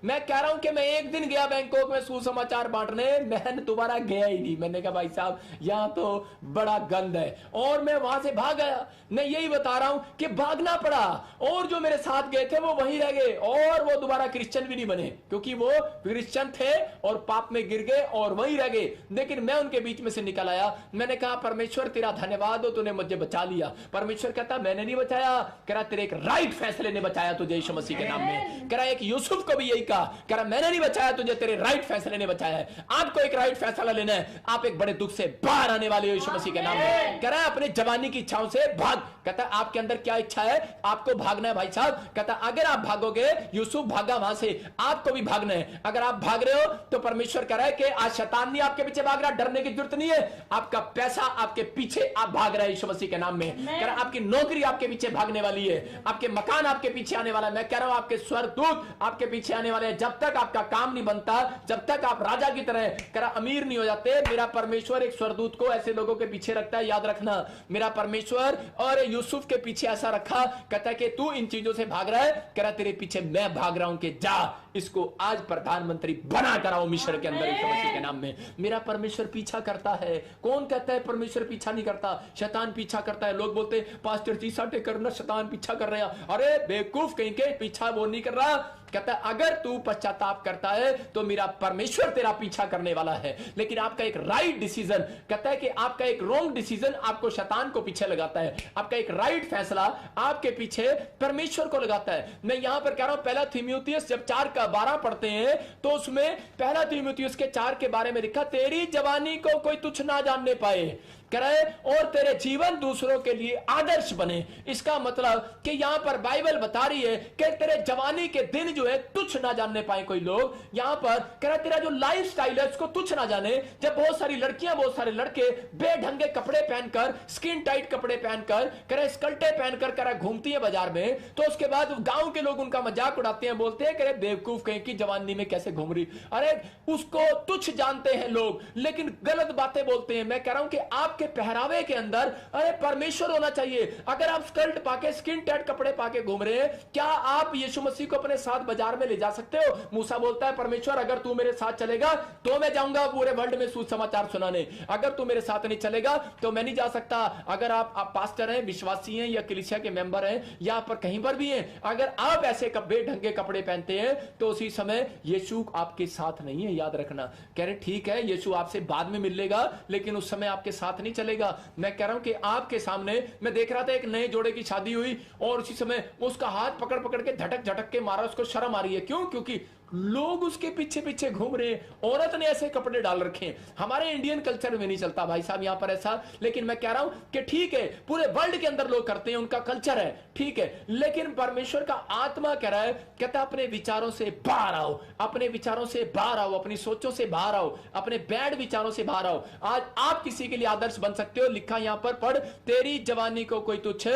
मैं कह रहा हूं कि मैं एक दिन गया बैंकॉक में सुसमाचार बांटने, मैंने दोबारा गया ही नहीं। मैंने कहा भाई साहब यहां तो बड़ा गंद है, और मैं वहां से भाग गया। मैं यही बता रहा हूं कि भागना पड़ा, और जो मेरे साथ गए थे वो वहीं रह गए, और वो दोबारा क्रिश्चियन भी नहीं बने, क्योंकि वो क्रिश्चियन थे और पाप में गिर गए और वहीं रह गए। लेकिन मैं उनके बीच में से निकल आया। मैंने कहा परमेश्वर तेरा धन्यवाद हो, तूने मुझे बचा लिया। परमेश्वर कहता मैंने नहीं बचाया, कह रहा तेरे एक राइट फैसले ने बचाया तुझे यीशु मसीह के नाम में। कह रहा एक यूसुफ को भी यही कहा, कह रहा मैंने नहीं बचाया तुझे, तेरे राइट फैसले ने बचाया है। आपको एक राइट फैसला लेना है, आप एक बड़े दुख से बाहर आने वाले हो यीशु मसीह के नाम में। कह रहा है अपने जवानी की इच्छाओं से भाग। कहता आपके अंदर क्या इच्छा है, आपको भागना है भाई साहब। कहता अगर आप भागोगे, यूसुफ भागा वहां से, आपको भी भागना है। अगर आप भाग रहे हो तो परमेश्वर कह रहा है कि आज शैतान नहीं आपके पीछे भाग रहा, डरने की जरूरत नहीं है। आपका पैसा आपके पीछे आप भाग रहे हैं यीशु मसीह के नाम में। कह रहा आपकी नौकरी आपके पीछे भागने वाली है, आपके मकान आपके पीछे आने वाला है। मैं कह रहा हूं आपके स्वर्गदूत आपके पीछे आने वाले हैं। जब तक आपका काम नहीं बनता, जब तक आप राजा की तरह कह रहा अमीर नहीं हो जाते, मेरा परमेश्वर एक स्वर्गदूत को ऐसे लोगों के पीछे रखता है। याद रखना, मेरा परमेश्वर और यूसुफ के पीछे ऐसा रखा, कहता है कि तू इन चीजों से भाग रहा है, कह रहा तेरे पीछे मैं भाग रहा हूं कि जा इसको आज प्रधानमंत्री बना कराओ मिस्र के अंदर यीशु मसीह के नाम में। मेरा परमेश्वर पीछा करता है। कौन कहता है परमेश्वर पीछा नहीं करता? शैतान पीछा करता है। लोग बोलते पास्टर जी साटे करना शैतान पीछा कर रहे हैं। अरे बेवकूफ कहीं के, पीछा वो नहीं कर रहा। कहता है अगर तू पश्चाताप करता है तो मेरा परमेश्वर तेरा पीछा करने वाला है। लेकिन आपका एक राइट डिसीजन, कहता है कि आपका एक रॉन्ग डिसीजन आपको शैतान को पीछे लगाता है, आपका एक राइट फैसला आपके पीछे परमेश्वर को लगाता है। मैं यहां पर कह रहा हूं पहला तीमुथियुस जब 4:12 पढ़ते हैं तो उसमें पहला तीमुथियुस के 4 के बारे में लिखा, तेरी जवानी को कोई तुच्छ ना जानने पाए, कह रहे और तेरे जीवन दूसरों के लिए आदर्श बने। इसका मतलब कि यहां पर बाइबल बता रही है कि तेरे जवानी के दिन जो है तुच्छ ना जानने पाए कोई लोग। यहां पर कह रहा तेरा जो लाइफ स्टाइल है उसको तुच्छ ना जाने। जब बहुत सारी लड़कियां बहुत सारे लड़के बेढंगे कपड़े पहनकर, स्किन टाइट कपड़े पहनकर, कह रहे स्कर्टे पहनकर कह रहा घूमती है बाजार में, तो उसके बाद गांव के लोग उनका मजाक उड़ाते हैं, बोलते हैं कह रहे बेवकूफ कहीं की जवानी में कैसे घूम रही। अरे उसको तुच्छ जानते हैं लोग, लेकिन गलत बातें बोलते हैं। मैं कह रहा हूं कि आप के पहरावे के अंदर अरे परमेश्वर होना चाहिए। अगर आप स्कर्ट पाके स्किन टाइट कपड़े पाके घूम रहे हैं, क्या आप यीशु मसीह को अपने साथ बाजार में ले जा सकते हो? मूसा बोलता है परमेश्वर अगर तू मेरे साथ चलेगा तो मैं जाऊंगा पूरे वर्ल्ड में सुसमाचार सुनाने, अगर तू मेरे साथ नहीं चलेगा तो मैं नहीं जा सकता। अगर आप पास्टर हैं, विश्वासी हैं या कलीसिया के मेंबर हैं या पर कहीं पर भी हैं, अगर आप ऐसे बेढंगे कपड़े पहनते हैं तो उसी समय यीशु आपके साथ नहीं है। याद रखना। कह रहे ठीक है यीशु आपसे बाद में मिल लेगा, लेकिन उस समय आपके साथ नहीं चलेगा। मैं कह रहा हूं कि आपके सामने मैं देख रहा था एक नए जोड़े की शादी हुई और उसी समय उसका हाथ पकड़ पकड़ के झटक झटक के मारा, उसको शर्म आ रही है। क्यों? क्योंकि लोग उसके पीछे पीछे घूम रहे हैं, औरत ने ऐसे कपड़े डाल रखे हैं। हमारे इंडियन कल्चर में नहीं चलता भाई साहब यहां पर ऐसा, लेकिन मैं कह रहा हूं कि ठीक है पूरे वर्ल्ड के अंदर लोग करते हैं, उनका कल्चर है, ठीक है, लेकिन परमेश्वर का आत्मा कह रहा है, कहता अपने विचारों से बाहर आओ, अपने विचारों से बाहर आओ, अपनी सोचों से बाहर आओ, अपने बैड विचारों से बाहर आओ। आज आप किसी के लिए आदर्श बन सकते हो। लिखा यहां पर पढ़, तेरी जवानी को कोई तुच्छ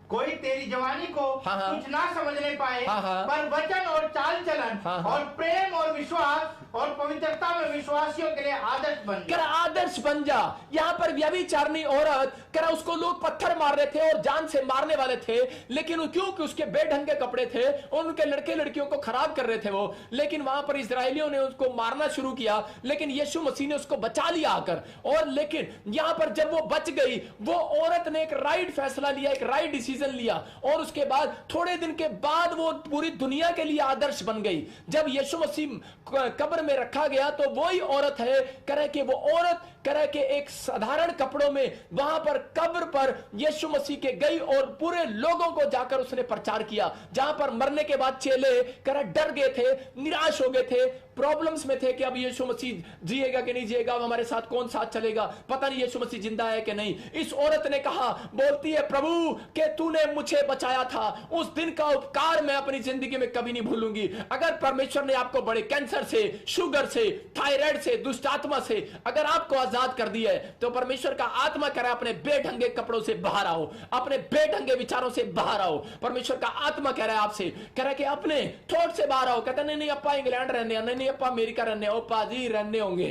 कोई तेरी जवानी को कुछ ना समझने पाए, पर वचन और चाल चलन और प्रेम और विश्वास और पवित्रता में विश्वासियों के लिए आदर्श बन जा।
आदर्श बन जा। यहाँ पर व्यभिचारिणी औरत करा उसको लोग पत्थर मार रहे थे और जान से मारने वाले थे, लेकिन क्योंकि उसके बेढंगे कपड़े थे और उनके लड़के लड़कियों को खराब कर रहे थे वो, लेकिन वहां पर इजरायलियों ने उसको मारना शुरू किया, लेकिन यीशु मसीह ने उसको बचा लिया आकर। और लेकिन यहां पर जब वो बच गई, वो औरत ने एक राइट फैसला लिया, एक राइट डिसीजन लिया, और उसके बाद थोड़े दिन के बाद वो पूरी दुनिया के लिए आदर्श बन गई। जब यीशु मसीह कब्र में रखा गया तो वही औरत है, करे कि वो औरत करे कि एक साधारण कपड़ों में वहां पर कब्र पर यीशु मसीह के गई और पूरे लोगों को जाकर उसने प्रचार किया। जहां पर मरने के बाद चेले करे डर गए थे, निराश हो गए थे, प्रॉब्लम्स में थे कि अब यीशु मसीह जिएगा कि नहीं जिएगा, अब हमारे साथ कौन साथ चलेगा, पता नहीं यीशु मसीह जिंदा है कि नहीं। इस औरत ने कहा, बोलती है प्रभु कि तूने मुझे बचाया था, उस दिन का उपकार मैं अपनी जिंदगी में कभी नहीं भूलूंगी। अगर परमेश्वर ने आपको बड़े कैंसर से, शुगर से, थायराइड से, दुष्ट आत्मा से अगर आपको आजाद कर दिया है, तो परमेश्वर का आत्मा कह रहा है अपने बेढंगे कपड़ों से बाहर आओ, अपने बेढंगे विचारों से बाहर आओ। परमेश्वर का आत्मा कह रहा है आपसे, कह रहा है कि अपने थॉट से बाहर आओ। कहता नहीं नहीं अप्पा इंग्लैंड रहने, नहीं नहीं अप्पा अमेरिका रहने, अप्पा जी रहने होंगे,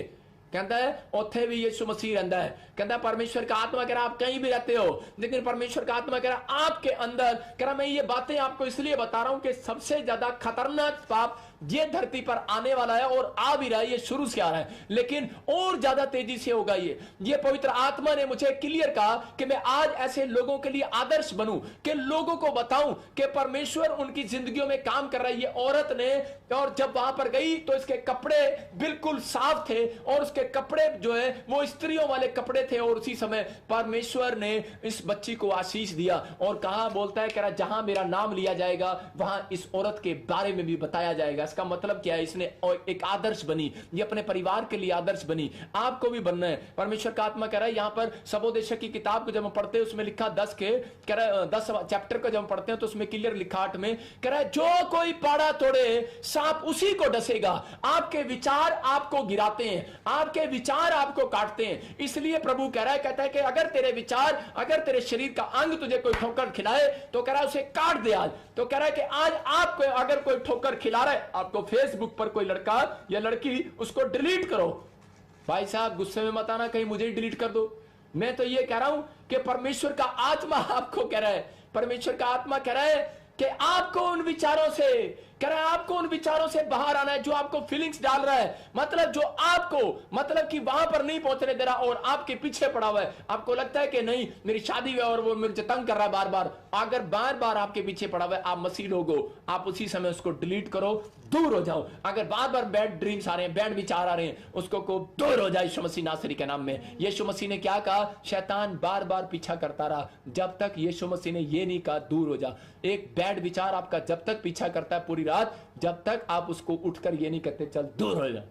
कहता है ਉੱਥੇ भी यीशु मसीह रहता है। कहता परमेश्वर का आत्मा कह रहा आप कहीं भी रहते हो, लेकिन परमेश्वर का आत्मा कह रहा आपके अंदर। कह रहा मैं ये बातें आपको इसलिए बता रहा हूं कि सबसे ज्यादा खतरनाक पाप ये धरती पर आने वाला है और आ भी रहा है, ये शुरू से आ रहा है, लेकिन और ज्यादा तेजी से होगा। ये पवित्र आत्मा ने मुझे क्लियर कहा कि मैं आज ऐसे लोगों के लिए आदर्श बनूं, कि लोगों को बताऊं कि परमेश्वर उनकी जिंदगियों में काम कर रहा है। ये औरत ने, और जब वहां पर गई तो इसके कपड़े बिल्कुल साफ थे और उसके कपड़े जो है वो स्त्रियों वाले कपड़े थे, और उसी समय परमेश्वर ने इस बच्ची को आशीष दिया और कहा, बोलता है कह रहा जहां मेरा नाम लिया जाएगा वहां इस औरत के बारे में भी बताया जाएगा। इसका मतलब क्या है? इसने एक आदर्श बनी, ये अपने परिवार के लिए आदर्श बनी। आपको भी बनना है। परमेश्वर का आत्मा कह रहा है यहां पर सबोदेशक की किताब को जब हम पढ़ते हैं उसमें लिखा 10 चैप्टर को जब हम पढ़ते हैं तो उसमें क्लियर लिखा 8 में कह रहा है जो कोई पाड़ा तोड़े सांप उसी को डसेगा। आपके विचार आपको गिराते हैं, आपके विचार आपको काटते हैं। इसलिए प्रभु कह रहा है, कहता है कि अगर तेरे विचार, अगर तेरे शरीर का अंग तुझे कोई ठोकर खिलाए तो कह रहा है उसे काट दे आज। तो कह रहा है कि आज आपको अगर कोई ठोकर खिला रहा है, आपको फेसबुक पर कोई लड़का या लड़की, उसको डिलीट करो। भाई साहब गुस्से में मत आना कहीं मुझे डिलीट कर दो। मैं तो ये कह रहा हूं कि परमेश्वर का आत्मा आपको कह रहा है, परमेश्वर का आत्मा कह रहा है कि आपको उन विचारों से, कह रहा है आपको उन विचारों से बाहर आना है जो आपको फीलिंग्स डाल रहा है, मतलब जो आपको, मतलब कि वहां पर नहीं पहुंचने दे रहा और आपके पीछे पड़ा हुआ है। आपको लगता है कि नहीं मेरी शादी है और वो मुझे तंग कर रहा है बार बार। अगर बार बार आपके पीछे पड़ा हुआ है, आप मसीह लोग हो, आप उसी समय उसको डिलीट करो, दूर हो जाओ। अगर बार बार बैड ड्रीम्स आ रहे हैं, बैड विचार आ रहे हैं, उसको को दूर हो जाए यीशु मसीह नासरी के नाम में। यीशु मसीह ने क्या कहा? शैतान बार बार पीछा करता रहा जब तक यीशु मसीह ने ये नहीं कहा दूर हो जा। एक बैड विचार आपका जब तक पीछा करता है पूरी रात, जब तक आप उसको उठकर ये नहीं कहते चल दूर हो जा,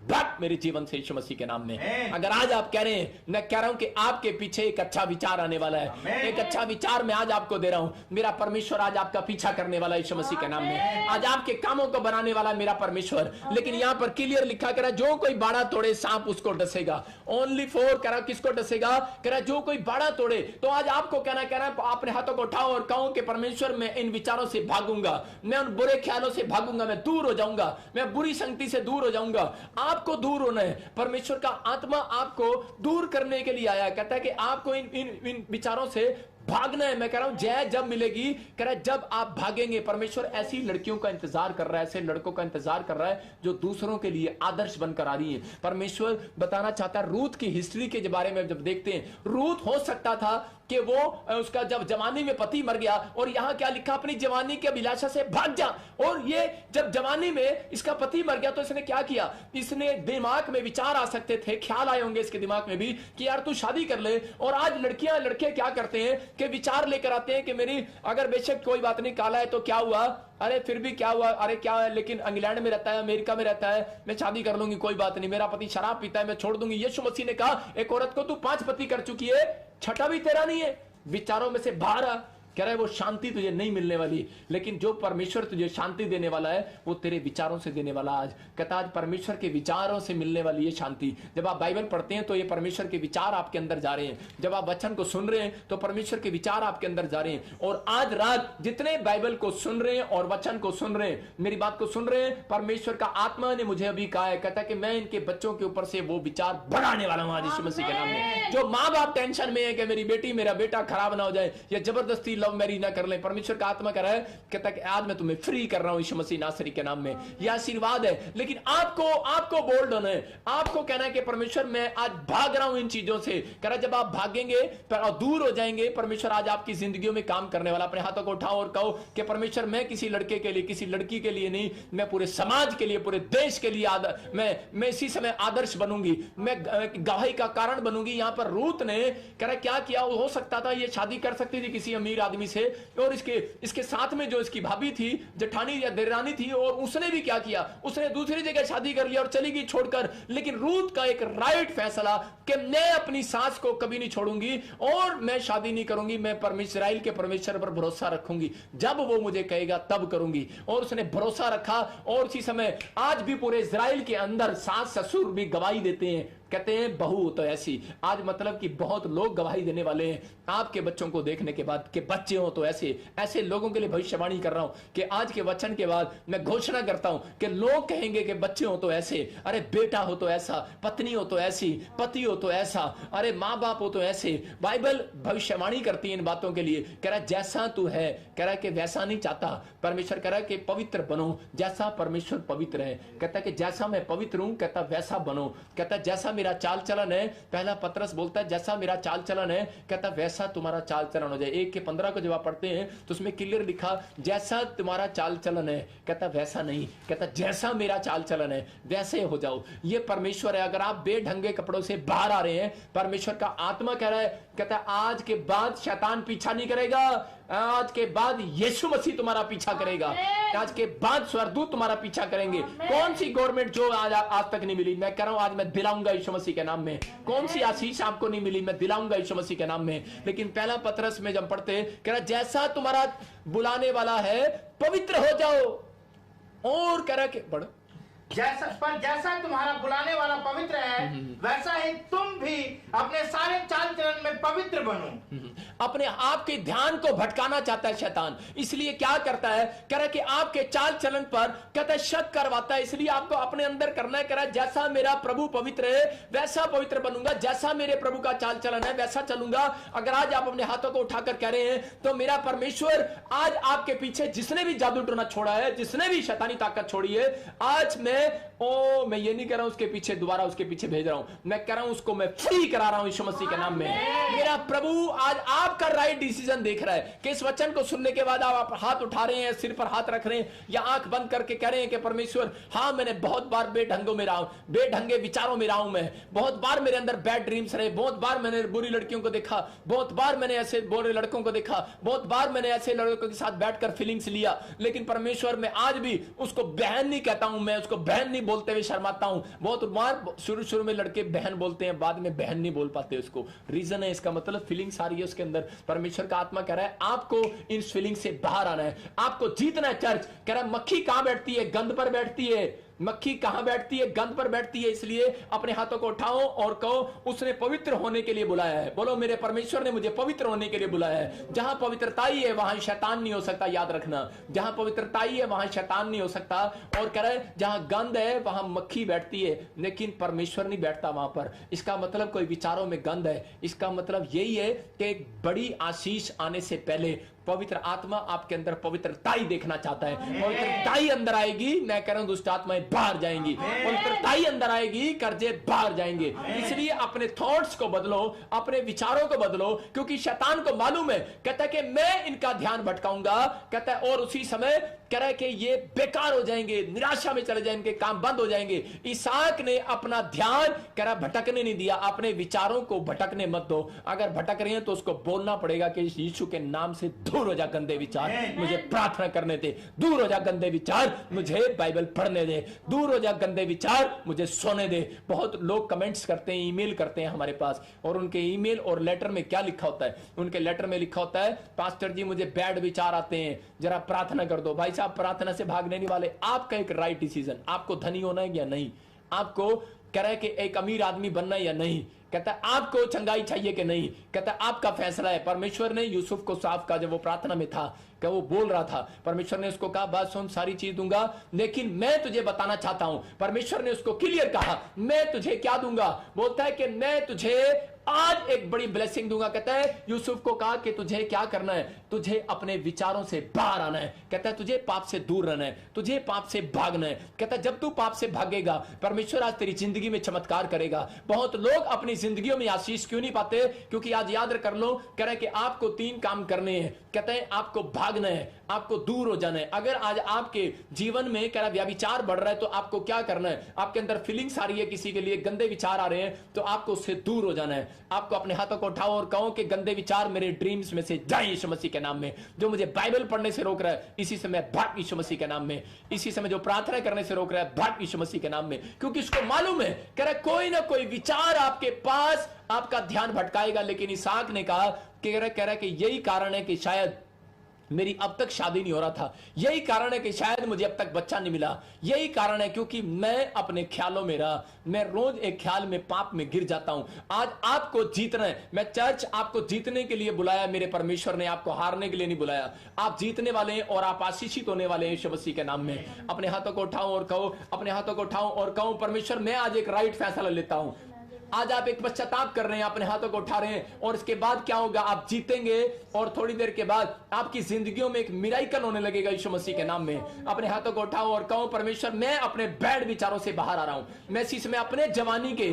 बट मेरे जीवन से यीशु मसीह के नाम में। अगर आज आप कह रहे हैं, मैं कह रहा हूं कि आपके पीछे एक अच्छा विचार आने वाला है, एक अच्छा विचार मैं आज आपको दे रहा हूं। मेरा परमेश्वर आज आपका पीछा करने वाला है यीशु मसीह के नाम में। आज आपके कामों को बनाने वाला है मेरा परमेश्वर। लेकिन यहां पर क्लियर लिखा कह रहा जो कोई बाड़ा तोड़े सांप उसको डसेगा। ओनली फॉर कह रहा किसको डसेगा? कह रहा जो कोई बाड़ा तोड़े। तो आज आपको कह रहा है अपने हाथों को उठाओ और कहूं कि परमेश्वर मैं इन विचारों से भागूंगा, मैं उन बुरे ख्यालों से भागूंगा, मैं दूर हो जाऊंगा, मैं बुरी संगति से दूर हो जाऊंगा। आपको दूर होना है। परमेश्वर का आत्मा आपको दूर करने के लिए आया। कहता है कि आपको इन विचारों से भागना है। मैं कह रहा हूं जय जब मिलेगी, कह रहा है जब आप भागेंगे। परमेश्वर ऐसी लड़कियों का इंतजार कर रहा है, ऐसे लड़कों का इंतजार कर रहा है जो दूसरों के लिए आदर्श बनकर आ रही है। परमेश्वर बताना चाहता है, रूथ की हिस्ट्री के बारे में जब देखते हैं, रूथ हो सकता था कि वो उसका जब जवानी में पति मर गया, और यहां क्या लिखा? अपनी जवानी की अभिलाषा से भाग जा। और ये जब जवानी में इसका पति मर गया तो इसने क्या किया? इसने दिमाग में विचार आ सकते थे, ख्याल आए होंगे इसके दिमाग में भी कि यार तू शादी कर ले। और आज लड़कियां लड़के क्या करते हैं कि विचार लेकर आते हैं कि मेरी अगर बेशक कोई बात नहीं, काला है तो क्या हुआ, अरे फिर भी क्या हुआ, अरे क्या है, लेकिन इंग्लैंड में रहता है, अमेरिका में रहता है, मैं शादी कर लूंगी, कोई बात नहीं, मेरा पति शराब पीता है, मैं छोड़ दूंगी। यीशु मसीह ने कहा एक औरत को तू 5 पति कर चुकी है, छठा भी तेरा नहीं है। विचारों में से बाहर आ। कह रहा है वो शांति तुझे नहीं मिलने वाली, लेकिन जो परमेश्वर तुझे शांति देने वाला है वो तेरे विचारों से देने वाला। आज कहता आज परमेश्वर के विचारों से मिलने वाली ये शांति। जब आप बाइबल पढ़ते हैं तो ये परमेश्वर के विचार आपके अंदर जा रहे हैं। जब आप वचन को सुन रहे हैं तो परमेश्वर के विचार आपके अंदर जा रहे हैं। और आज रात जितने बाइबल को सुन रहे हैं और वचन को सुन रहे हैं, मेरी बात को सुन रहे हैं, परमेश्वर का आत्मा ने मुझे अभी कहा है, कहता है कि मैं इनके बच्चों के ऊपर से वो विचार बढ़ाने वाला हूं आज यीशु मसीह के नाम में। जो माँ बाप टेंशन में है कि मेरी बेटी मेरा बेटा खराब ना हो जाए या जबरदस्ती लव मैरिज ना कर ले, परमेश्वर का आत्मा कह रहा है, कहता है कि आज मैं तुम्हें फ्री कर रहा हूं यीशु मसीह नासरी के नाम में। यह आशीर्वाद है। लेकिन आपको बोल्ड होना है। आपको कहना है कि परमेश्वर मैं आज भाग रहा हूं इन चीजों से। कह रहा जब आप भागेंगे और दूर हो जाएंगे, परमेश्वर आज आपकी जिंदगियों में काम करने वाला। अपने हाथों को उठाओ और कहो कि परमेश्वर मैं किसी लड़के के लिए, किसी लड़की के लिए नहीं, मैं पूरे समाज के लिए, पूरे देश के लिए मैं इसी समय आदर्श बनूंगी, मैं गवाही का कारण बनूंगी। यहां पर रूत ने कह रहा क्या किया? हो सकता था ये शादी कर सकती थी किसी अमीर आदमी से, और इसके साथ में जो इसकी भाभी थी, जेठानी या देरानी थी, और उसने भी क्या किया? उसने दूसरी जगह शादी कर लिया और चली गई छोड़कर। लेकिन रूत का एक राइट फैसला कि मैं अपनी सास को कभी नहीं छोड़ूंगी और मैं शादी नहीं करूंगी, मैं इस्राएल के परमेश्वर पर भरोसा रखूंगी, जब वो मुझे कहेगा तब करूंगी। और उसने भरोसा रखा। और उसी समय आज भी पूरे इस्राएल के अंदर सास ससुर भी गवाही देते हैं, कहते हैं बहू हो तो ऐसी। आज मतलब कि बहुत लोग गवाही देने वाले हैं आपके बच्चों को देखने के बाद कि बच्चे हो तो ऐसे। ऐसे लोगों के लिए भविष्यवाणी कर रहा हूं कि आज के वचन के बाद मैं घोषणा करता हूं कि लोग कहेंगे कि बच्चे हो तो ऐसे, अरे बेटा हो तो ऐसा, पत्नी हो तो ऐसी, पति हो तो ऐसा, अरे माँ बाप हो तो ऐसे। बाइबल भविष्यवाणी करती है इन बातों के लिए। कह रहा जैसा तू है, कह रहा कि वैसा नहीं चाहता परमेश्वर। कह रहा कि पवित्र बनो जैसा परमेश्वर पवित्र है। कहता कि जैसा मैं पवित्र हूं, कहता वैसा बनो। कहता जैसा मेरा चाल चलन है, पहला पतरस बोलता है जैसा मेरा चाल चलन है, कहता वैसा तुम्हारा चाल चलन हो जाए। 1:15 को जब आप पढ़ते हैं तो उसमें क्लियर लिखा जैसा तुम्हारा चाल चलन है, कहता वैसा नहीं, कहता जैसा मेरा चाल चलन है वैसे हो जाओ। ये परमेश्वर है। अगर आप बेढंगे कपड़ों से बाहर आ रहे हैं, परमेश्वर का आत्मा कह रहा है, कहता है आज के बाद शैतान पीछा नहीं करेगा, आज के बाद यीशु मसीह तुम्हारा पीछा करेगा, आज के बाद स्वर्गदूत तुम्हारा पीछा करेंगे। कौन सी गवर्नमेंट जो आज तक नहीं मिली, मैं कह रहा हूं आज मैं दिलाऊंगा यीशु मसीह के नाम में। कौन सी आशीष आपको नहीं मिली, मैं दिलाऊंगा यीशु मसीह के नाम में। लेकिन पहला पतरस में जब पढ़ते कह रहा जैसा तुम्हारा बुलाने वाला है पवित्र हो जाओ। और कह रहा कि पढ़ो
जैसा तुम्हारा बुलाने वाला पवित्र है वैसा ही तुम भी अपने सारे चाल चलन में पवित्र बनो।
अपने आप के ध्यान को भटकाना चाहता है शैतान, इसलिए क्या करता है, कह रहा कि आपके चाल चलन पर कहता है शक करवाता है। इसलिए आपको अपने अंदर करना है। कह रहा है जैसा मेरा प्रभु पवित्र है वैसा पवित्र बनूंगा, जैसा मेरे प्रभु का चाल चलन है वैसा चलूंगा। अगर आज आप अपने हाथों को उठाकर कह रहे हैं तो मेरा परमेश्वर आज आपके पीछे जिसने भी जादू टोना छोड़ा है, जिसने भी शैतानी ताकत छोड़ी है, आज मैं ये नहीं कह रहा हूं उसके पीछे दोबारा उसके पीछे भेज रहा हूं, मैं कह रहा हूं उसको मैं फ्री करा रहा हूं यीशु मसीह के नाम में। मेरा प्रभु आज आपका राइट डिसीजन देख रहा है कि इस वचन को सुनने के बाद आप हाथ उठा रहे हैं, सिर पर हाथ रख रहे हैं या आंख बंद करके कह रहे हैं कि परमेश्वर हाँ मैंने बहुत बार बेढंगों में रहा हूं, बेढंगे विचारों में रहा हूं, मैं बहुत बार मेरे अंदर बैड ड्रीम्स रहे, बहुत बार मैंने बुरी लड़कियों को देखा, बहुत बार मैंने ऐसे बुरे लड़कों को देखा, बहुत बार मैंने ऐसे लड़कों के साथ बैठकर फीलिंग्स लिया। लेकिन परमेश्वर मैं आज भी उसको बहन नहीं कहता हूं, मैं उसको बहन नहीं बोलते हुए शर्माता हूं। बहुत बार शुरू में लड़के बहन बोलते हैं, बाद में बहन नहीं बोल पाते। उसको रीजन है, इसका मतलब फीलिंग्स आ रही है उसके अंदर। परमेश्वर का आत्मा कह रहा है आपको इन फीलिंग से बाहर आना है, आपको जीतना है। चर्च कह रहा है मक्खी कहां बैठती है, गंद पर बैठती है। मक्खी कहां बैठती है, गंद पर बैठती है। इसलिए अपने हाथों को उठाओ और कहो उसने पवित्र होने के लिए बुलाया है। बोलो मेरे परमेश्वर ने मुझे पवित्र होने के लिए बुलाया है। जहां पवित्रताई है वहां शैतान नहीं हो सकता, याद रखना। जहां पवित्रताई है वहां शैतान नहीं हो सकता। और कह रहे जहां गंद है वहां मक्खी बैठती है, लेकिन परमेश्वर नहीं बैठता वहां पर। इसका मतलब कोई विचारों में गंद है। इसका मतलब यही है कि एक बड़ी आशीष आने से पहले पवित्र आत्मा आपके अंदर पवित्रताई देखना चाहता है। पवित्रताई अंदर आएगी, मैं कह रहा हूं दुष्ट आत्माएं बाहर जाएंगी। पवित्रताई अंदर आएगी, कर्जे बाहर जाएंगे। इसलिए अपने थॉट्स को बदलो, अपने विचारों को बदलो, क्योंकि शैतान को मालूम है, कहता है कि मैं इनका ध्यान भटकाऊंगा, कहता है और उसी समय कह रहा है कि ये बेकार हो जाएंगे, निराशा में चले जाएंगे, काम बंद हो जाएंगे। इसहाक ने अपना ध्यान कह रहा भटकने नहीं दिया। अपने विचारों को भटकने मत दो। अगर भटक रहे हैं तो उसको बोलना पड़ेगा कि यीशु के नाम से दूर हो जा गंदे विचार, मुझे प्रार्थना करने दे। दूर हो जा गंदे विचार, मुझे बाइबल पढ़ने दे। दूर हो जा गंदे विचार, मुझे सोने दे। बहुत लोग कमेंट्स करते हैं, ईमेल करते हैं हमारे पास, और उनके ईमेल और लेटर में क्या लिखा होता है? उनके लेटर में लिखा होता है पास्टर जी मुझे बैड विचार आते हैं, जरा प्रार्थना कर दो। भाई साहब प्रार्थना से भागने नहीं वाले। आपका एक राइट डिसीजन, आपको धनी होना है या नहीं, आपको कह रहा है कि एक अमीर आदमी बनना है या नहीं, कहता है आपको चंगाई चाहिए कि नहीं, कहता है आपका फैसला है। परमेश्वर ने यूसुफ को साफ कहा जब वो प्रार्थना में था, क्या वो बोल रहा था, परमेश्वर ने उसको कहा बात सुन, सारी चीज दूंगा, लेकिन मैं तुझे बताना चाहता हूं। परमेश्वर ने उसको क्लियर कहा मैं तुझे क्या दूंगा, बोलता है कि मैं तुझे आज एक बड़ी ब्लेसिंग दूंगा। कहता है यूसुफ को कहा कि तुझे क्या करना है, तुझे अपने विचारों से बाहर आना है। कहता है तुझे पाप से दूर रहना है, तुझे पाप से भागना है। कहता है जब तू पाप से भागेगा परमेश्वर आज तेरी जिंदगी में चमत्कार करेगा। बहुत लोग अपनी जिंदगियों में आशीष क्यों नहीं पाते, क्योंकि आज याद कर लो, कह रहा है कि आपको 3 काम करने हैं। कहते हैं आपको भागना है, आपको दूर हो जाना है। अगर आज आपके जीवन में कह रहा व्यभिचार बढ़ रहा है तो आपको क्या करना है, आपके अंदर फीलिंग्स आ रही है, किसी के लिए गंदे विचार आ रहे हैं, तो आपको उससे दूर हो जाना है। आपको अपने हाथों को उठाओ और कहो कि गंदे विचार मेरे ड्रीम्स में से जाए यीशु मसीह के नाम में। जो मुझे बाइबल पढ़ने से रोक रहा है इसी समय भाग यीशु मसीह के नाम में। इसी समय जो प्रार्थना करने से रोक रहा है भाग यीशु मसीह के नाम में, क्योंकि उसको मालूम है कह रहा कोई ना कोई विचार आपके पास आपका ध्यान भटकाएगा। लेकिन इसहाक ने कहा, कह रहा कि यही कारण है कि शायद मेरी अब तक शादी नहीं हो रहा था, यही कारण है कि शायद मुझे अब तक बच्चा नहीं मिला, यही कारण है क्योंकि मैं अपने ख्यालों में रहा, मैं रोज एक ख्याल में पाप में गिर जाता हूं। आज आपको जीतना है, मैं चर्च आपको जीतने के लिए बुलाया, मेरे परमेश्वर ने आपको हारने के लिए नहीं बुलाया। आप जीतने वाले हैं और आप आशीषित होने वाले हैं यीशु मसीह के नाम में। अपने हाथों को उठाओ और कहो, अपने हाथों को उठाओ और कहो, परमेश्वर मैं आज एक राइट फैसला लेता हूं। आज आप एक पश्चाताप कर रहे हैं, अपने हाथों को उठा रहे हैं, और इसके बाद क्या होगा, आप जीतेंगे और थोड़ी देर के बाद आपकी जिंदगियों में एक मिराइकल होने लगेगा यीशु मसीह के नाम में। अपने हाथों को उठाओ और कहो, परमेश्वर मैं अपने बैड विचारों से बाहर आ रहा हूं। मैं इसी समय अपने जवानी के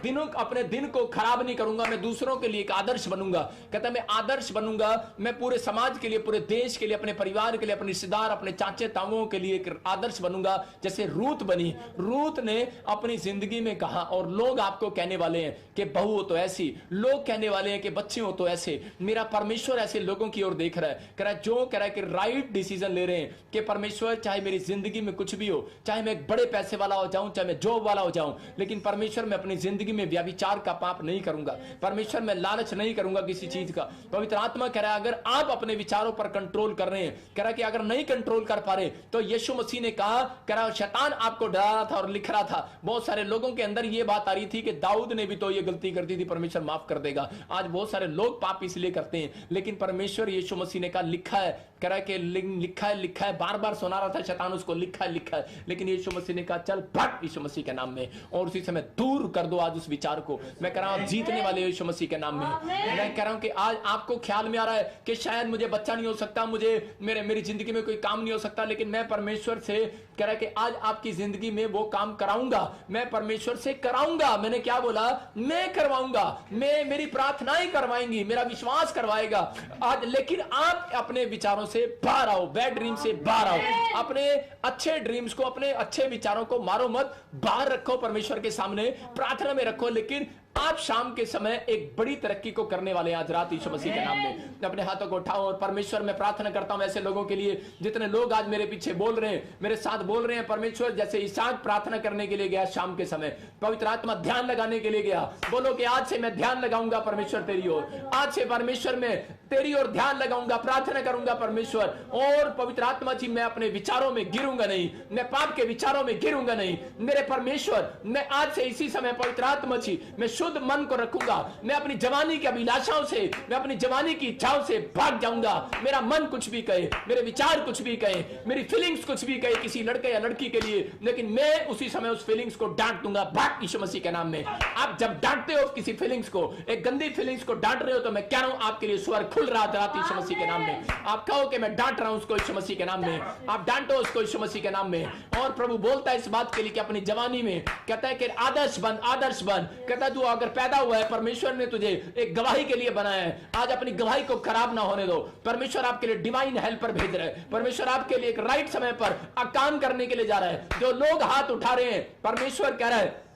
दिनों, अपने दिन को खराब नहीं करूंगा, मैं दूसरों के लिए एक आदर्श बनूंगा। कहता मैं आदर्श बनूंगा, मैं पूरे समाज के लिए, पूरे देश के लिए, अपने परिवार के लिए, अपने रिश्तेदार, अपने चाचे ताऊओं के लिए एक आदर्श बनूंगा, जैसे रूत बनी। रूत ने अपनी जिंदगी में कहा, और लोग आपको कहने वाले हैं कि बहू हो तो ऐसी, लोग कहने वाले हैं कि बच्चे हो तो ऐसे। मेरा परमेश्वर ऐसे लोगों की ओर देख रहा है, कह रहा है जो कह रहा है कि राइट डिसीजन ले रहे हैं कि परमेश्वर चाहे मेरी जिंदगी में कुछ भी हो, चाहे मैं एक बड़े पैसे वाला हो जाऊं, चाहे मैं जॉब वाला हो जाऊं, लेकिन परमेश्वर मैं अपनी जिंदगी में व्यभिचार का पाप नहीं करूंगा। परमेश्वर मैं लालच नहीं करूंगा किसी चीज का। पवित्र आत्मा कह रहा है अगर आप अपने विचारों पर कंट्रोल कर रहे हैं, कह रहा है कि अगर नहीं कंट्रोल कर पा रहे तो यीशु मसीह ने कहा, कह रहा शैतान आपको डरा रहा था और लिख रहा था। बहुत सारे लोगों के अंदर यह बात आ रही थी कि दाऊद ने भी तो ये गलती कर दी थी, परमेश्वर माफ कर देगा। आज बहुत सारे लोग पाप इसलिए करते हैं, लेकिन परमेश्वर यीशु मसीह ने कहा लिखा है, कह रहा है कि लिखा है, बार बार सुना रहा था शैतान उसको, लिखा है, लेकिन यीशु मसीह ने कहा चल भाग यीशु मसीह के नाम में, और उसी समय दूर कर दो आज उस विचार को। मैं कह रहा हूं जीतने वाले यीशु मसीह के नाम में। मैं कह रहा हूं कि आज आपको ख्याल में आ रहा है कि शायद मुझे बच्चा नहीं हो सकता, मुझे मेरी जिंदगी में कोई काम नहीं हो सकता, लेकिन मैं परमेश्वर से कह रहा है कि आज आपकी जिंदगी में वो काम कराऊंगा, मैं परमेश्वर से कराऊंगा। मैंने क्या बोला, मैं करवाऊंगा, मेरी प्रार्थनाएं करवाएंगी, मेरा विश्वास करवाएगा आज। लेकिन आप अपने विचारों से बाहर आओ, बैड ड्रीम से बाहर आओ, अपने अच्छे ड्रीम्स को, अपने अच्छे विचारों को मारो मत, बाहर रखो, परमेश्वर के सामने प्रार्थना में रखो। लेकिन आप शाम के समय एक बड़ी तरक्की को करने वाले आज रात यीशु मसीह के नाम में। अपने हाथों को उठाओ और परमेश्वर मैं प्रार्थना करता हूं ऐसे लोगों के लिए जितने लोग आज मेरे पीछे बोल रहे हैं, मेरे साथ बोल रहे हैं। परमेश्वर जैसे इसहाक प्रार्थना करने के लिए गया शाम के समय, पवित्र आत्मा ध्यान लगाने के लिए गया, बोलो कि आज से मैं ध्यान लगाऊंगा परमेश्वर तेरी ओर, आज से परमेश्वर में तेरी ओर ध्यान लगाऊंगा, प्रार्थना करूंगा परमेश्वर। और पवित्र आत्मा जी मैं अपने विचारों में गिरूंगा नहीं, मैं पाप के विचारों में गिरूंगा नहीं। मेरे परमेश्वर मैं आज से इसी समय पवित्र आत्मा जी मैं शुद्ध मन को रखूंगा, मैं अपनी जवानी की अभिलाषाओं से, मैं अपनी जवानी की इच्छाओं से भाग जाऊंगा। मेरा मन कुछ भी कहे, मेरे विचार कुछ भी कहे, मेरी फीलिंग्स कुछ भी कहे किसी लड़के या लड़की के लिए, लेकिन मैं उसी समय उस फीलिंग्स को डांट दूंगा भाग यीशु मसीह के नाम में। आप जब डांटते हो किसी फीलिंग्स को, एक गंदी फीलिंग्स को डांट रहे हो, तो मैं कह रहा हूं आपके लिए स्वर खुल रहा था यीशु मसीह के नाम में। आप कहो कि मैं डांट रहा हूं उसको यीशु मसीह के नाम में, आप डांटो उसको यीशु मसीह के नाम में। और प्रभु बोलता है इस बात के लिए कि अपनी जवानी में कहता है कि आदर्श बन, आदर्श बन। कहता है तू अगर पैदा हुआ है, परमेश्वर ने तुझे एक गवाही के लिए बनाया है, आज अपनी गवाही को खराब ना होने दो। परमेश्वर आपके लिए डिवाइन हेल्पर भेज रहा है, परमेश्वर आपके लिए एक राइट समय पर काम करने के लिए जा रहा है। जो लोग हाथ उठा रहे हैं, परमेश्वर कह रहा है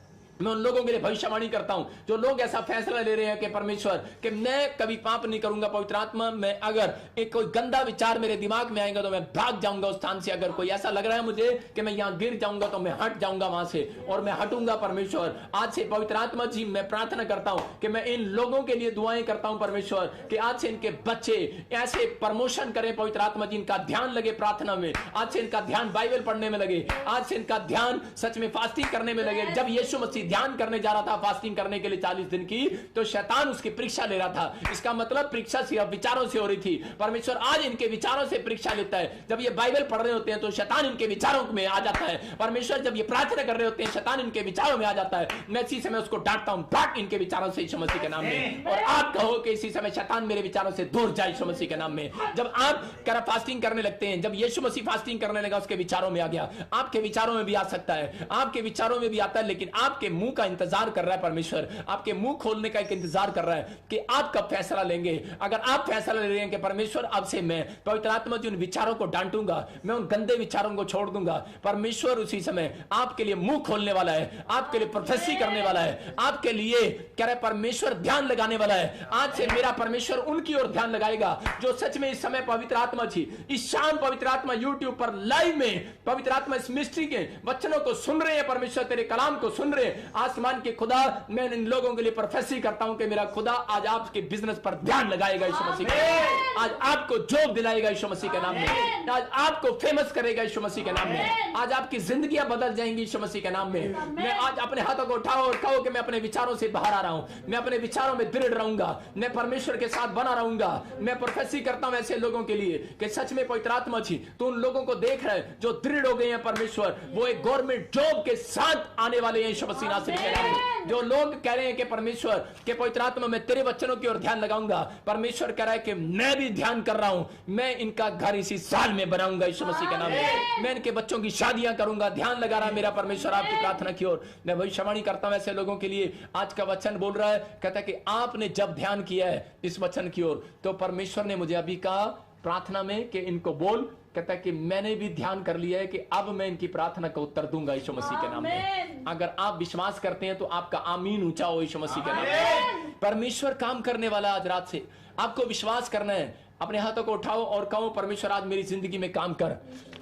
मैं उन लोगों के लिए भविष्यवाणी करता हूं जो लोग ऐसा फैसला ले रहे हैं कि परमेश्वर कि मैं कभी पाप नहीं करूंगा। पवित्र आत्मा मैं अगर एक कोई गंदा विचार मेरे दिमाग में आएगा तो मैं भाग जाऊंगा उस स्थान से। अगर कोई ऐसा लग रहा है मुझे कि मैं यहां गिर जाऊंगा तो मैं हट जाऊंगा वहां से, और मैं हटूंगा। परमेश्वर आज से पवित्र आत्मा जी मैं प्रार्थना करता हूं कि मैं इन लोगों के लिए दुआएं करता हूं परमेश्वर कि आज से इनके बच्चे ऐसे प्रमोशन करें। पवित्र आत्मा जी इनका ध्यान लगे प्रार्थना में, आज से इनका ध्यान बाइबल पढ़ने में लगे, आज से इनका ध्यान सच में फास्टिंग करने में लगे। जब यीशु मसीह ध्यान करने जा रहा था फास्टिंग करने के लिए 40 दिन की, तो शैतान उसकी परीक्षा ले रहा था। इसका मतलब परीक्षा सिर्फ विचारों से हो रही थी। परमेश्वर आज इनके विचारों से परीक्षा लेता है। जब ये बाइबल पढ़ रहे होते हैं तो शैतान इनके विचारों में आ जाता है। परमेश्वर जब ये प्रार्थना कर रहे होते हैं शैतान इनके विचारों में आ जाता है। मैं इसी समय उसको डांटता हूं भाग इनके विचारों से यीशु मसीह के नाम में। और आप कहो कि इसी समय शैतान मेरे विचारों से दूर जाए यीशु मसीह के नाम में। जब आप फास्टिंग करने लगते हैं, जब यीशु मसीह फास्टिंग करने लगा उसके विचारों में आ गया, आपके विचारों में भी आ सकता है, आपके विचारों में भी आता है, लेकिन आपके मुंह का इंतजार कर रहा है परमेश्वर, आपके मुंह खोलने का एक इंतजार कर रहा है कि आप कब फैसला लेंगे। अगर आप फैसला ले रहे हैं कि परमेश्वर अब से मैं पवित्र आत्मा जी उन विचारों को डांटूंगा, मैं उन गंदे विचारों को छोड़ दूंगा, परमेश्वर उसी समय आपके लिए मुंह खोलने वाला है, आपके लिए प्रोफेसी करने वाला है, आपके लिए कह रहे परमेश्वर ध्यान लगाने वाला है। आज से मेरा परमेश्वर उनकी ओर ध्यान लगाएगा जो सच में इस समय पवित्र आत्मा जी इस शाम पवित्र आत्मा यूट्यूब पर लाइव में पवित्र आत्मा इस मिस्ट्री के वचनों को सुन रहे हैं, परमेश्वर तेरे कलाम को सुन रहे हैं, आसमान के खुदा, मैं इन लोगों के लिए प्रोफेसी करता हूं कि मेरा खुदा आज आपके बिजनेस पर ध्यान लगाएगा यीशु मसीह के नाम में, आज आपको जॉब दिलाएगा यीशु मसीह के नाम में, आज आपको फेमस करेगा यीशु मसीह के नाम में, आज आपकी जिंदगियां बदल जाएंगी यीशु मसीह के नाम में। मैं आज अपने हाथों को उठाओ और कहो कि मैं अपने विचारों से बाहर आ रहा हूं, मैं अपने विचारों में दृढ़ रहूंगा, मैं परमेश्वर के साथ बना रहूंगा। मैं प्रोफेसी करता हूं ऐसे लोगों के लिए कि सच में पवित्र आत्मा जी तो उन लोगों को देख रहे हैं जो दृढ़ हो गए हैं परमेश्वर, वो एक गवर्नमेंट जॉब के साथ आने वाले हैं यीशु मसीह नासरी के नाम में। जो लोग कह रहे हैं कि परमेश्वर के पवित्र आत्मा मैं तेरे वचनों की ओर ध्यान लगाऊंगा, परमेश्वर कह रहा है कि मैं भी ध्यान कर रहा हूं, मैं इनका घर इसी साल में बनाऊंगा यीशु मसीह के नाम में, मैं इनके बच्चों की शादियां करूंगा। ध्यान लगा रहा मेरा परमेश्वर आपकी प्रार्थना की ओर। मैं भविष्यवाणी करता हूं ऐसे लोगों के लिए। आज का वचन बोल रहा है, कहता है कि आपने जब ध्यान किया है इस वचन की ओर, तो परमेश्वर ने मुझे अभी कहा प्रार्थना में कि इनको बोल, कहता है कि मैंने भी ध्यान कर लिया है कि अब मैं इनकी प्रार्थना का उत्तर दूंगा यीशु मसीह के नाम में। अगर आप विश्वास करते हैं तो आपका आमीन ऊंचा हो यीशु मसीह के नाम में। परमेश्वर काम करने वाला आज रात से, आपको विश्वास करना है। अपने हाथों को उठाओ और कहो परमेश्वर आज मेरी जिंदगी में काम कर।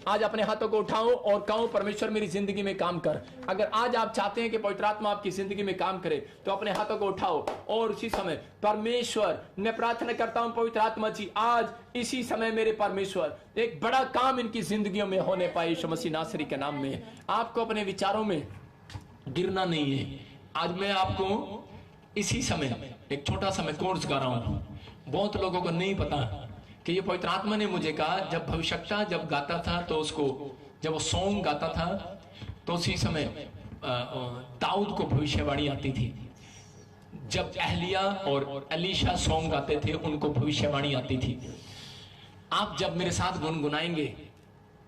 आज अपने हाथों को उठाओ और कहो परमेश्वर मेरी जिंदगी में काम कर। अगर आज आप चाहते हैं कि पवित्र आत्मा आपकी जिंदगी में काम करे तो अपने हाथों को उठाओ और उसी समय परमेश्वर मैं प्रार्थना करता हूं पवित्र आत्मा जी आज इसी समय मेरे परमेश्वर एक बड़ा काम इनकी जिंदगियों में होने पाए यीशु मसीह नासरी के नाम में। आपको अपने विचारों में गिरना नहीं है। आज मैं आपको इसी समय एक छोटा सा मैं कोर्स कर रहा हूं। बहुत लोगों को नहीं पता कि ये पवित्र आत्मा ने मुझे कहा, जब भविष्यवक्ता जब गाता था तो उसको जब वो सॉन्ग गाता था तो उसी समय दाऊद को भविष्यवाणी आती थी। जब एहलिया और एलीशा सॉन्ग गाते थे उनको भविष्यवाणी आती थी। आप जब मेरे साथ गुनगुनाएंगे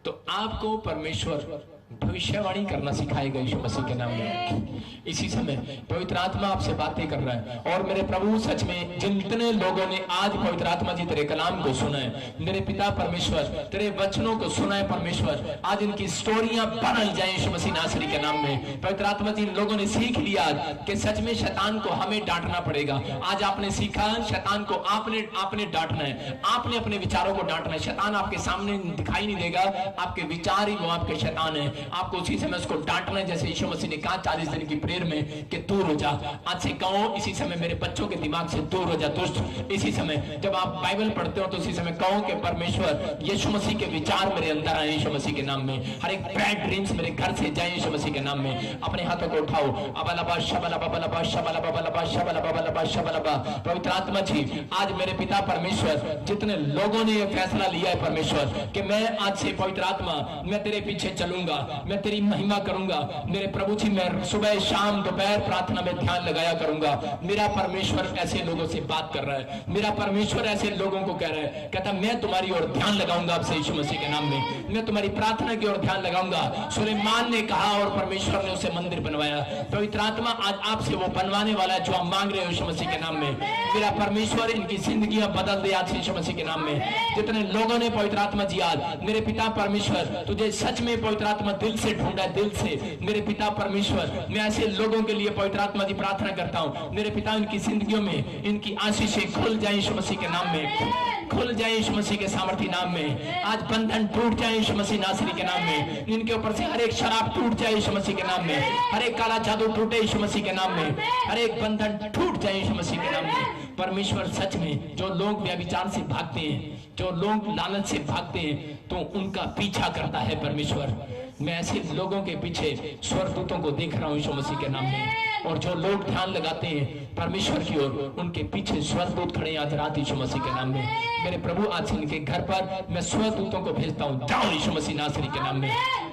तो आपको परमेश्वर भविष्यवाणी करना सिखाएगा यीशु मसीह के नाम में। इसी समय पवित्र आत्मा आपसे बातें कर रहा है। और मेरे प्रभु सच में जितने लोगों ने आज पवित्र आत्मा जी तेरे कलाम को सुना है, मेरे पिता परमेश्वर तेरे वचनों को सुना है परमेश्वर, आज इनकी स्टोरियां बदल जाए यीशु मसीह नासरी के नाम में। पवित्र आत्मा जी इन लोगों ने सीख लिया कि सच में शैतान को हमें डांटना पड़ेगा। आज आपने सीखा शैतान को आपने डांटना है, आपने अपने विचारों को डांटना है। शैतान आपके सामने दिखाई नहीं देगा, आपके विचार ही वो आपके शैतान है। आपको उसी समय उसको डांटना है जैसे यीशु मसीह ने कहा 40 दिन की प्रेयर में कि दूर हो जा। आज से कहो इसी समय मेरे बच्चों के दिमाग से दूर हो जा दुष्ट। इसी समय जब आप बाइबल पढ़ते हो तो इसी समय कहो कि परमेश्वर यीशु मसीह के विचार मेरे अंदर आए यीशु मसीह के नाम में। हर एक बैड ड्रीम्स मेरे घर से जाए यीशु मसीह के नाम में। अपने हाथों को उठाओ। अबलबा शबलबा बलबा शबलबा बलबा शबलबा बलबा शबलबा। पवित्र आत्मा जी आज मेरे पिता परमेश्वर जितने लोगों ने यह फैसला लिया है परमेश्वर कि मैं आज से पवित्र आत्मा मैं तेरे पीछे चलूंगा, मैं तेरी महिमा करूंगा। मेरे प्रभु जी मैं सुबह शाम दोपहर प्रार्थना में ध्यान लगाया करूंगा। मेरा परमेश्वर ऐसे लोगों से बात कर रहा है। मेरा परमेश्वर ऐसे लोगों को कह रहा है, कहता मैं तुम्हारी ओर ध्यान लगाऊंगा आपसे यीशु मसीह के नाम में। मैं तुम्हारी प्रार्थना की ओर ध्यान लगाऊंगा। सुलेमान ने कहा और परमेश्वर ने उसे मंदिर बनवाया। पवित्र आत्मा आज आपसे वो बनवाने वाला है जो आप मांग रहे हो यीशु मसीह के नाम में। मेरा परमेश्वर इनकी जिंदगियां बदल दे आज यीशु मसीह के नाम में। जितने लोगों ने पवित्र आत्मा जी आज मेरे पिता परमेश्वर तुझे सच में पवित्र आत्मा दिल से ढूंढा, दिल से मेरे पिता परमेश्वर मैं ऐसे लोगों के लिए पवित्र आत्मा जी प्रार्थना करता हूं। मेरे पिता इनकी जिंदगियों में इनकी आशीषें खुल जाए यीशु मसीह के नाम में, खुल जाए यीशु मसीह के सामर्थी नाम में। आज बंधन टूट जाए यीशु मसीह नासरी के नाम में। इनके ऊपर से हर एक शराब टूट जाए यीशु मसीह के नाम में। हर एक काला जादू टूटे यीशु मसीह के नाम में। हर एक बंधन टूट जाए यीशु मसीह के नाम में। परमेश्वर सच में जो लोग व्यभिचार से भागते हैं, जो लोग लालच से भागते हैं तो उनका पीछा करता है परमेश्वर। मैं ऐसे लोगों के पीछे स्वर्गदूतों को देख रहा हूं यीशु मसीह के नाम में। और जो लोग ध्यान लगाते हैं परमेश्वर की ओर उनके पीछे स्वर्गदूत खड़े आज रात यीशु मसीह के नाम में। मेरे प्रभु आज इनके घर पर मैं स्वर्गदूतों को भेजता हूं, जाओ यीशु मसीह नासरी के नाम में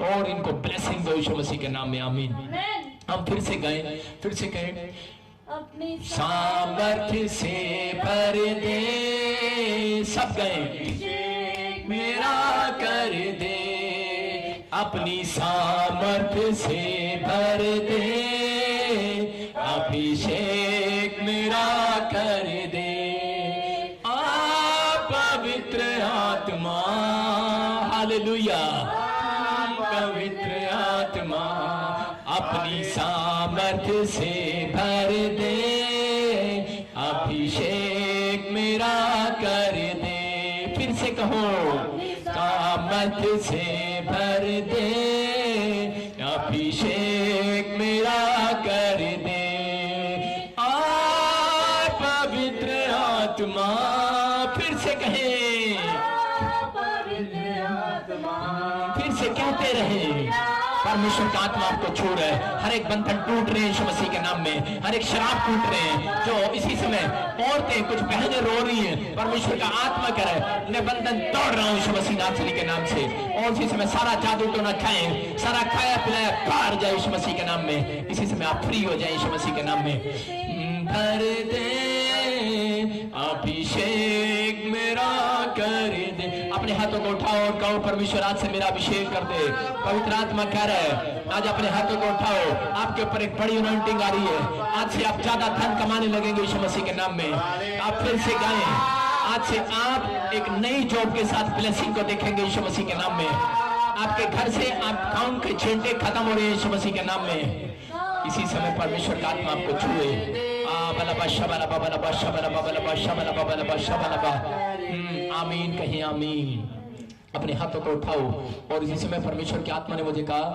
और इनको ब्लेसिंग दो यीशु मसीह के नाम में। आमीन। हम फिर से गए अपनी सामर्थ्य से भर दे। सब गए मेरा कर दे, अपनी सामर्थ्य से भर दे, अभिषेक मेरा कर दे। पवित्र आत्मा हालेलुया, पवित्र आत्मा अपनी सामर्थ्य से भर दे, अभिषेक मेरा कर दे। फिर से कहो सामर्थ्य से भर दे, अभिषेक मेरा कर परमेश्वर का आत्मा आपको छू रहा है। हर एक बंधन टूट रहे हैं यीशु मसीह के नाम में। हर एक शराब टूट रहे हैं। जो इसी समय औरतें कुछ बहनें रो रही हैं, परमेश्वर का आत्मा कह रहा है मैं बंधन तोड़ रहा हूँ यीशु मसीह नासरी के नाम से। और इसी समय सारा जादू टोना खाएं, सारा खाया पिलाया बाहर जाए यीशु मसीह के नाम में। इसी समय आप फ्री हो जाए यीशु मसीह के नाम में। भर दे अभिषेक मेरा कर दे। अपने हाथों को उठाओ और कहो परमेश्वर आज से मेरा अभिषेक कर दे। पवित्र आत्मा कह रहा है आज अपने हाथों को उठाओ, आपके ऊपर एक बड़ी अनॉइंटिंग आ रही है। आज से आप ज्यादा धन कमाने लगेंगे यीशु मसीह के नाम में। आप फिर से गाएं, आज से आप एक नई जॉब के साथ ब्लेसिंग को देखेंगे यीशु मसीह के नाम में। आपके घर से आप काम के छींटे खत्म हो रहे हैं यीशु मसीह के नाम में। इसी समय परमेश्वर का आत्मा आपको छुए। आमीन कहीं आमीन। अपने हाथों को उठाओ। और इसी समय परमेश्वर की आत्मा ने मुझे कहा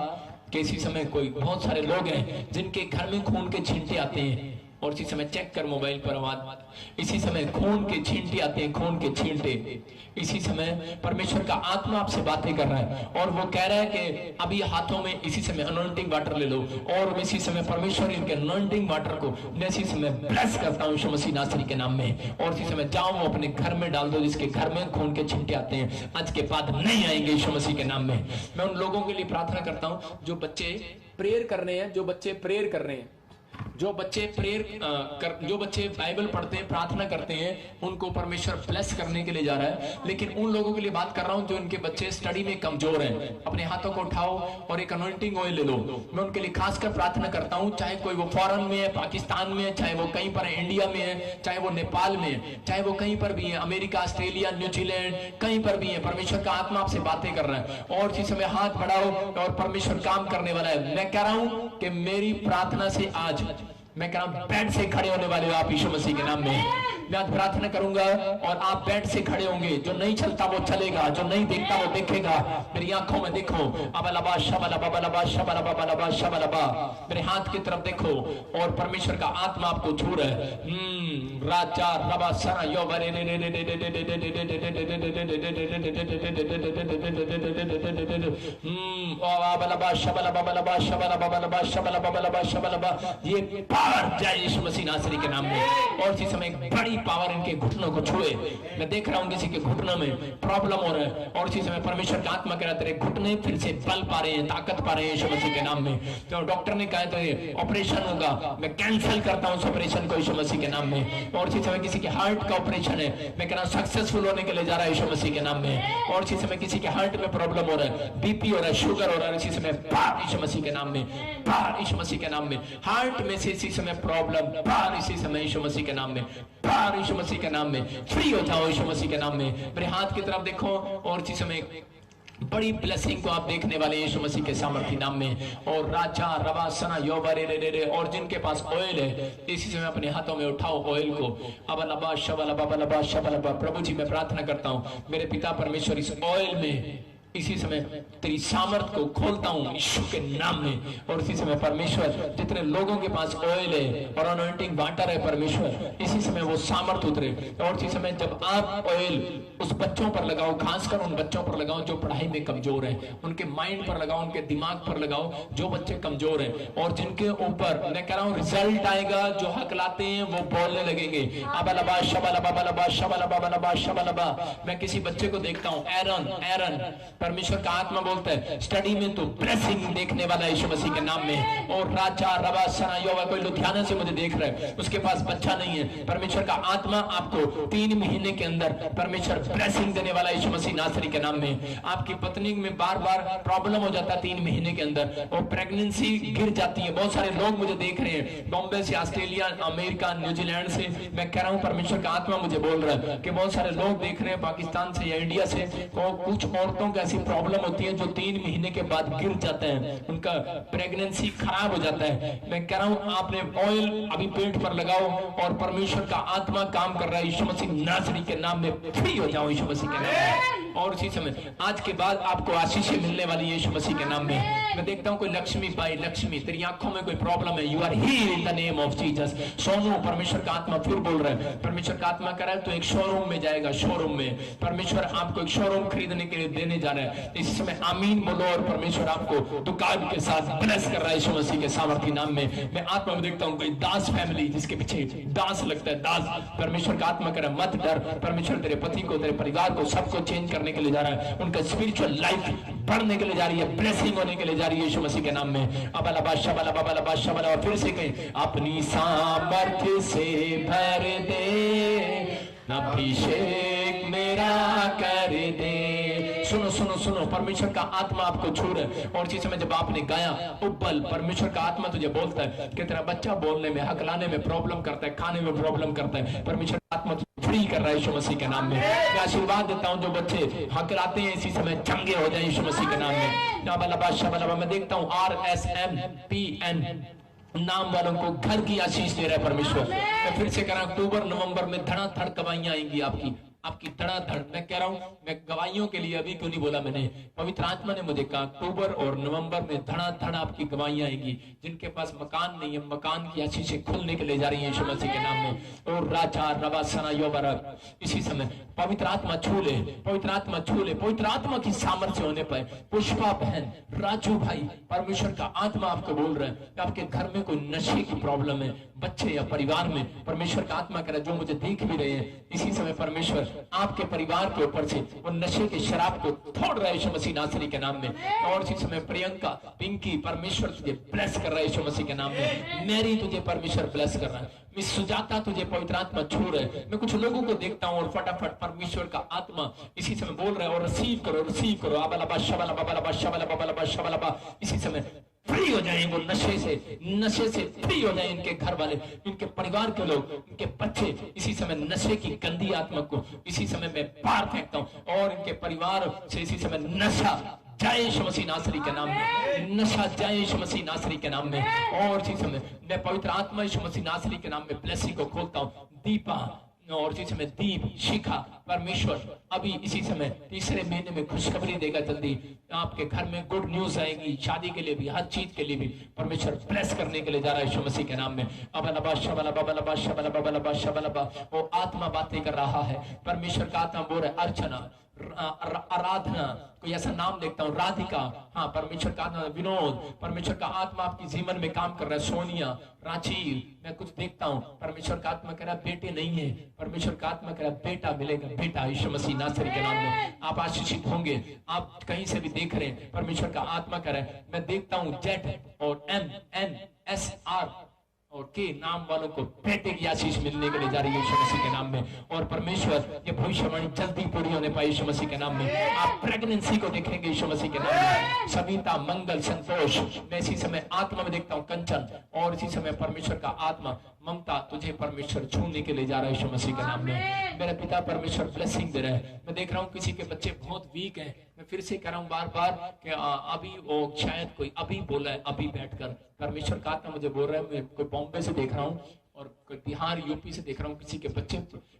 कि इसी समय कोई बहुत सारे लोग हैं जिनके घर में खून के छींटे आते हैं। और इसी समय चेक कर मोबाइल पर आवाज, इसी समय खून के छींटे आते हैं, खून के छींटे। इसी समय परमेश्वर का आत्मा आपसे बातें कर रहा है और वो कह रहा है कि अभी हाथों में इसी समय अनॉइंटिंग वाटर ले लो। और इसी समय परमेश्वर इनके अनॉइंटिंग वाटर को मैं इसी समय ब्लेस करता हूँ यीशु मसीह नासरी के नाम में। और इसी समय जाओ वो अपने घर में डाल दो जिसके घर में खून के छींटे आते हैं, आज के बाद नहीं आएंगे यीशु मसीह के नाम में। मैं उन लोगों के लिए प्रार्थना करता हूँ जो बच्चे प्रेयर कर रहे हैं, जो बच्चे प्रेयर कर रहे हैं, जो बच्चे बाइबल पढ़ते हैं, प्रार्थना करते हैं, उनको परमेश्वर ब्लेस करने के लिए जा रहा है। लेकिन उन लोगों के लिए बात कर रहा हूं जो उनके बच्चे स्टडी में कमजोर हैं। अपने हाथों को उठाओ और एक अनॉइंटिंग ऑयल ले लो। मैं उनके लिए खासकर प्रार्थना करता हूं, चाहे कोई वो फॉरेन में है, पाकिस्तान में है, चाहे वो कहीं पर है, इंडिया में है, चाहे वो नेपाल में है, चाहे वो कहीं पर भी है, अमेरिका, ऑस्ट्रेलिया, न्यूजीलैंड, कहीं पर भी है। परमेश्वर का आत्मा आपसे बातें कर रहा है और इसी समय हाथ बढ़ाओ और परमेश्वर काम करने वाला है। मैं कह रहा हूं कि मेरी प्रार्थना से आज मैं कह रहा हूं बेड से खड़े होने वाले हो आप यीशु मसीह के नाम में। मैं आज प्रार्थना करूंगा और आप बेड से खड़े होंगे। जो नहीं चलता वो चलेगा, जो नहीं देखता वो देखेगा। मेरी आंखों में देखो, अबलबा शबलबा बलबा शबलबा बलबा शबलबा, मेरे हाथ की तरफ देखो और परमेश्वर का आत्मा आपको छू रहा है। राजा रबा सना यो बरे बलबा शबलबा बलबा शबलबा बलबा शबलबा बलबा शबलबा, ये पावर जाए यीशु मसीह नासरी के नाम में। और इसी समय एक बड़ी पावर इनके घुटनों को छुए। मैं देख रहा हूं किसी के घुटनों में प्रॉब्लम हो रहा है और इसी समय परमेश्वर का आत्मा कह रहा है तेरे घुटने फिर से बल पा रहे हैं, ताकत पा रहे हैं यीशु मसीह के नाम में। तो डॉक्टर ने कहा तो ये ऑपरेशन होगा, मैं कैंसिल करता हूं उस ऑपरेशन को यीशु मसीह के नाम में। और इसी समय किसी के हार्ट का ऑपरेशन है, मैं कह रहा हूं सक्सेसफुल होने के लिए जा रहा है यीशु मसीह के नाम में। और इसी समय किसी के हार्ट में प्रॉब्लम हो रहा है, बीपी हो रहा है, शुगर हो रहा है, इसी समय बाहर यीशु मसीह के नाम में, बाहर यीशु मसीह के नाम में। हार्ट में से इसी समय प्रॉब्लम बाहर इसी समय यीशु मसीह के नाम में, बाहर यीशु मसीह के नाम में। फ्री हो जाओ यीशु मसीह के नाम में। मेरे हाथ की तरफ देखो और इसी समय बड़ी ब्लेसिंग को आप देखने वाले यीशु मसीह के सामर्थ्य नाम में। और राजा रवा सना योबरे रे रे रे, और जिनके पास ऑयल है इसी समय अपने हाथों में उठाओ ऑयल को। अबलबा शबलबा बलबा शबलबा। प्रभु जी मैं प्रार्थना करता हूँ मेरे पिता परमेश्वर इस ऑयल में इसी समय तेरी सामर्थ को खोलता हूं यीशु के नाम में। और इसी समय परमेश्वर जितने लोगों के पास ऑयल है और अनॉइंटिंग वाटर है परमेश्वर, इसी समय वो सामर्थ उतरे। और इसी समय जब आप ऑयल उस बच्चों पर लगाओ, खासकर उन बच्चों पर लगाओ जो पढ़ाई में कमजोर हैं, उनके माइंड पर लगाओ, उनके दिमाग पर लगाओ जो बच्चे कमजोर हैं और जिनके ऊपर मैं कह रहा हूं रिजल्ट आएगा, जो हकलाते हैं वो बोलने लगेंगे। अबलबा शबलबा बलबा शबलबा बलबा शबलबा। मैं किसी बच्चे को देखता हूं, एरन, परमेश्वर का आत्मा बोलता है स्टडी में तो ब्लेसिंग देखने वाला यीशु मसीह के नाम में। और राजा रवा सना योवा, कोई लुधियाना से मुझे देख रहा है, उसके पास बच्चा नहीं है, परमेश्वर का आत्मा आपको 3 महीने के अंदर परमेश्वर ब्लेसिंग देने वाला यीशु मसीह नासरी के नाम में। आपकी पत्नी में बार बार प्रॉब्लम हो जाता है 3 महीने के अंदर और प्रेगनेंसी गिर जाती है। बहुत सारे लोग मुझे देख रहे हैं बॉम्बे से, ऑस्ट्रेलिया, अमेरिका, न्यूजीलैंड से। मैं कह रहा हूं परमेश्वर का आत्मा मुझे बोल रहा है कि बहुत सारे लोग देख रहे हैं पाकिस्तान से या इंडिया से, और कुछ औरतों को ऐसी प्रॉब्लम होती है जो 3 महीने के बाद गिर जाते हैं, उनका प्रेगनेंसी खराब हो जाता है। मैं कह रहा हूं आपने ऑयल अभी पेट पर लगाओ और परमेश्वर का आत्मा काम कर रहा है यीशु मसीह नासरी के नाम में। फ्री हो जाओ यीशु मसीह के नाम में। और इसी समय आज के बाद आपको आशीषें मिलने वाली यीशु मसीह के नाम में। मैं देखता हूँ कोई लक्ष्मी पाई, लक्ष्मी तेरी आंखों में कोई प्रॉब्लम है, you are healed in the name of Jesus. Sonu परमेश्वर का आत्मा फिर बोल रहा है, परमेश्वर का आत्मा कह रहा है तो एक शोरूम में जाएगा, शोरूम में परमेश्वर आपको एक शोरूम खरीदने के लिए देने जा रहा है। इस समय आमीन बोलो और परमेश्वर आपको दुकान के साथ ब्लेस कर रहा है यीशु मसीह के सामर्थ्य नाम में। मैं आत्मा में देखता हूँ कोई दास फैमिली जिसके पीछे दास लगता है, दास परमेश्वर का आत्मा कह रहा है मत डर, परमेश्वर तेरे पति को, तेरे परिवार को, सबको चेंज करने के लिए जा रहा है, उनका स्पिरिचुअल लाइफ बढ़ने के लिए जा रही है, ब्लेसिंग होने के लिए जा रही है यीशु मसीह के नाम में। अबला बादशाह बला बला बादशाह बला, फिर से कहें अपनी सामर्थ्य से भर दे, अभिषेक मेरा कर दे। सुनो सुनो सुनो, परमेश्वर का आत्मा आपको छू रहा है। और इसी समय जब आपने गाया उब्बल, परमेश्वर का आत्मा तुझे बोलता है कि तेरा बच्चा बोलने में, हकलाने में प्रॉब्लम करता है, खाने में प्रॉब्लम करता है, परमेश्वर का आत्मा फ्री कर रहा है यीशु मसीह के नाम में। मैं आशीर्वाद देता हूं जो बच्चे हकलाते हैं इसी समय चंगे हो जाए यीशु मसीह के नाम में। मैं देखता हूं RSMPN नाम वालों को घर की आशीष दे रहा है परमेश्वर। मैं फिर से कह रहा हूं अक्टूबर नवंबर में धड़ाधड़ गवाहियां आएंगी आपकी धड़ाधड़। मैं कह रहा हूं, मैं गवाहियों के लिए अभी क्यों नहीं बोला मैंने, पवित्र आत्मा ने मुझे कहा अक्टूबर और नवंबर में धड़ाधड़ आपकी गवाहियां आएंगी। जिनके पास मकान नहीं है, मकान की आशीषें खुलने के लिए जा रही है यीशु मसीह के नाम में। और राजा रवासना योबरक, इसी समय पवित्र आत्मा छू ले, पवित्र आत्मा छू ले, पवित्र आत्मा की सामर्थ्य होने पर पुष्पा बहन, राजू भाई, परमेश्वर का आत्मा आपको बोल रहा है आपके घर में कोई नशे की प्रॉब्लम है, बच्चे या परिवार में, परमेश्वर का आत्मा कह रहा है जो मुझे देख भी रहे हैं इसी समय परमेश्वर आपके परिवार के ऊपर से वो नशे के शराब को तोड़ रहा है यीशु मसीह नासरी के नाम में। और इसी समय प्रियंका, पिंकी, परमेश्वर तुझे ब्लेस कर रहा है यीशु मसीह के नाम में। मैरी तुझे परमेश्वर ब्लेस कर रहा है। मिस सुजाता तुझे पवित्र आत्मा छू रहा है। मैं कुछ लोगों को देखता हूँ और फटाफट परमेश्वर का आत्मा इसी समय बोल रहा है और रिसीव करो, रिसीव करो। अबला शबला बबला शबला बबला शबला, इसी समय फ्री हो जाए वो नशे से फ्री हो जाए इनके घर वाले, इनके परिवार के लोग, इनके बच्चे। इसी समय नशे की गंदी आत्मा को इसी समय मैं बाहर फेंकता हूं और इनके परिवार से इसी समय नशा जाए यीशु मसीह नासरी के नाम में, नशा जाए यीशु मसीह नासरी के नाम में। और इसी समय मैं पवित्र आत्मा यीशु मसीह नासरी के नाम में ब्लेसिंग को खोलता हूं। दीपा और इसी समय दीप, शिखा, परमेश्वर अभी इसी समय तीसरे महीने में खुशखबरी देगा। जल्दी आपके घर में गुड न्यूज आएगी, शादी के लिए भी, हर चीज के लिए भी परमेश्वर ब्लेस करने के लिए जा रहा है यीशु मसीह के नाम में। वो आत्मा बातें कर रहा है, परमेश्वर का आत्मा बोल रहा है। अर्चना, आराधना, कोई ऐसा नाम देखता हूँ, राधिका, हाँ परमेश्वर का आत्मा, विनोद, परमेश्वर का आत्मा आपकी जीवन में काम कर रहा है। सोनिया, रांची, मैं कुछ देखता हूँ परमेश्वर का आत्मा कह रहा है बेटे नहीं है, परमेश्वर का आत्मा कह रहा है बेटा मिलेगा, बेटा यीशु मसीह नासरी के नाम में। आप आशीषित होंगे, आप कहीं से भी देख रहे हैं, परमेश्वर का आत्मा कह रहा है। मैं देखता हूँ Z और MNSR और के नाम वालों को बेटे की आशीष मिलने के लिए जा रही है यीशु मसीह के नाम में। और परमेश्वर ये भविष्यवाणी जल्दी पूरी होने पाए यीशु मसीह के नाम में। आप प्रेगनेंसी को देखेंगे यीशु मसीह के नाम में। सविता, मंगल, संतोष, मैं इसी समय आत्मा में देखता हूँ कंचन, और इसी समय परमेश्वर का आत्मा ममता तुझे परमेश्वर छूने के लिए जा रहा है यीशु मसीह के नाम में। मेरा पिता परमेश्वर ब्लेसिंग दे रहा है। मैं देख रहा हूँ किसी के बच्चे बहुत वीक हैं। मैं फिर से कह रहा हूँ बार बार कि अभी वो शायद कोई अभी बोला है, अभी बैठकर परमेश्वर का आत्मा मुझे बोल रहा है। मैं कोई बॉम्बे से देख रहा हूँ और कोई बिहार, यूपी से देख रहा हूँ, किसी के बच्चे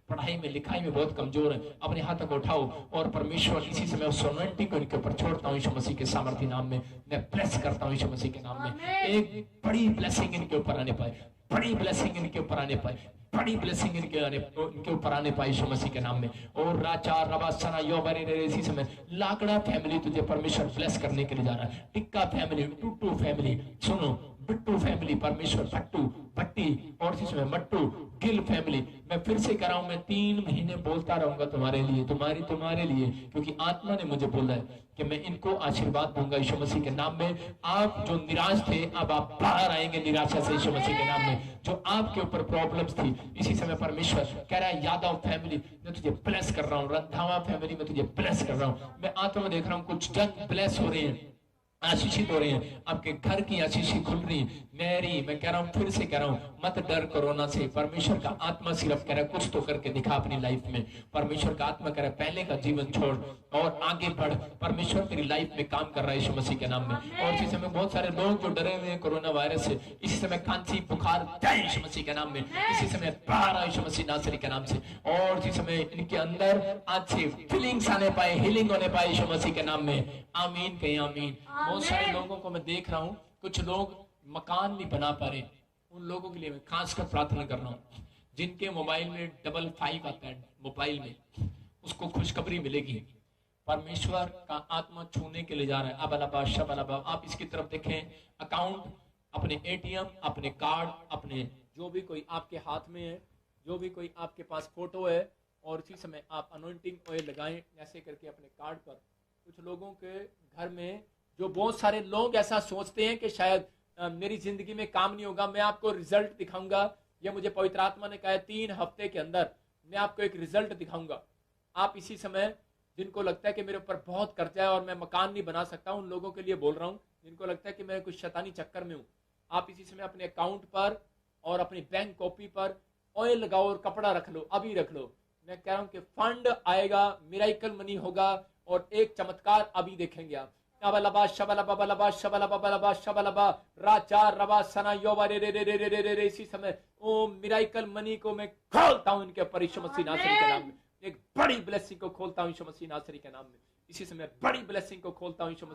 पढ़ाई में, लिखाई में बहुत कमजोर है। अपने हाथ तक उठाओ और परमेश्वर इसी समय उस सोनेंटी को इनके ऊपर छोड़ता हूँ यीशु मसीह के सामर्थ्य नाम में। मैं ब्लेस करता हूँ यीशु मसीह के नाम में। एक बड़ी ब्लेसिंग इनके ऊपर आने पाए, बड़ी ब्लेसिंग इनके ऊपर आने पाए, बड़ी ब्लेसिंग इनके ऊपर आने पाए यीशु मसीह के नाम में। और राजा रवासना योबरे इसी समय लाकड़ा फैमिली तुझे परमेश्वर ब्लेस करने के लिए जा रहा है। टिक्का फैमिली, टूटू फैमिली, सुनो, बिट्टू फैमिली, परमेश्वर भट्टू, भट्टी, और इसी समय मट्टू, गिल फैमिली। मैं फिर से कह रहा हूं, मैं 3 महीने बोलता रहूंगा तुम्हारे लिए, तुम्हारे लिए, क्योंकि आत्मा ने मुझे बोला है कि मैं इनको आशीर्वाद दूंगा यीशु मसीह के नाम में। आप जो निराश थे अब आप बाहर आएंगे निराशा से यीशु मसीह के नाम में। जो आपके ऊपर प्रॉब्लम्स थी इसी समय परमेश्वर कह रहा है यादव फैमिली मैं तुझे ब्लेस कर रहा हूँ, रंधावा फैमिली मैं तुझे ब्लेस कर रहा हूँ। मैं आत्मा में देख रहा हूँ कुछ जन ब्लेस हो रहे हैं, आशीषित हो रहे हैं, आपके घर की आशीषी खुल रही है। मैरी, मैं कह रहा हूं, फिर से कह रहा हूं, मत डर कोरोना से। परमेश्वर का आत्मा सिर्फ कह रहा है कुछ तो करके दिखा अपनी लाइफ में। परमेश्वर का आत्मा कह रहा है पहले का जीवन छोड़ और आगे बढ़। परमेश्वर तेरी लाइफ में काम कर रहा है यीशु मसीह के नाम में। और इसी समय बहुत सारे लोग जो डरे हुए हैं कोरोना वायरस से, इसी समय खांसी बुखार जाए यीशु मसीह के नाम में। इसी समय बाहर यीशु मसीह नासरी के नाम से। और इसी समय इनके अंदर आज से फीलिंग्स आने पाए, हीलिंग होने पाए यीशु मसीह के नाम में। आमीन कहीं आमीन। बहुत सारे लोगों को मैं देख रहा हूँ, कुछ लोग मकान नहीं बना पा रहे, उन लोगों के लिए मैं खासकर प्रार्थना कर रहा हूँ। जिनके मोबाइल में 55 आता है मोबाइल में, उसको खुशखबरी मिलेगी। परमेश्वर का आत्मा छूने के लिए जा रहा है। अबलबा शबलबा। आप इसकी तरफ देखें, अकाउंट, अपने एटीएम, अपने कार्ड, अपने जो भी कोई आपके हाथ में है, जो भी कोई आपके पास फोटो है, और इसी समय आप अनॉइंटिंग ऑयल लगाएं ऐसे करके अपने कार्ड पर। कुछ लोगों के घर में, जो बहुत सारे लोग ऐसा सोचते हैं कि शायद मेरी जिंदगी में काम नहीं होगा, मैं आपको रिजल्ट दिखाऊंगा। ये मुझे पवित्र आत्मा ने कहा है 3 हफ्ते के अंदर मैं आपको एक रिजल्ट दिखाऊंगा। आप इसी समय, जिनको लगता है कि मेरे ऊपर बहुत कर्जा है और मैं मकान नहीं बना सकता, उन लोगों के लिए बोल रहा हूँ। जिनको लगता है कि मैं कुछ शैतानी चक्कर में हूँ, आप इसी समय अपने अकाउंट पर और अपनी बैंक कॉपी पर ऑयल लगाओ और कपड़ा रख लो, अभी रख लो। मैं कह रहा हूँ कि फंड आएगा, मिराइकल मनी होगा और एक चमत्कार अभी देखेंगे आप। अबलबा शबलबा बलबा शबलबा बलबा शबलबा राचा रबा सना योबा रे रे रे रे रे रे रे। इसी समय ओ मिराइकल मनी को मैं खोलता हूँ इनके ऊपर यीशु मसीह नासरी के नाम में। एक बड़ी ब्लेसिंग को खोलता हूँ यीशु मसीह नासरी के नाम में। इसी समय बड़ी ब्लेसिंग को खोलता हूँ यीशु मसीह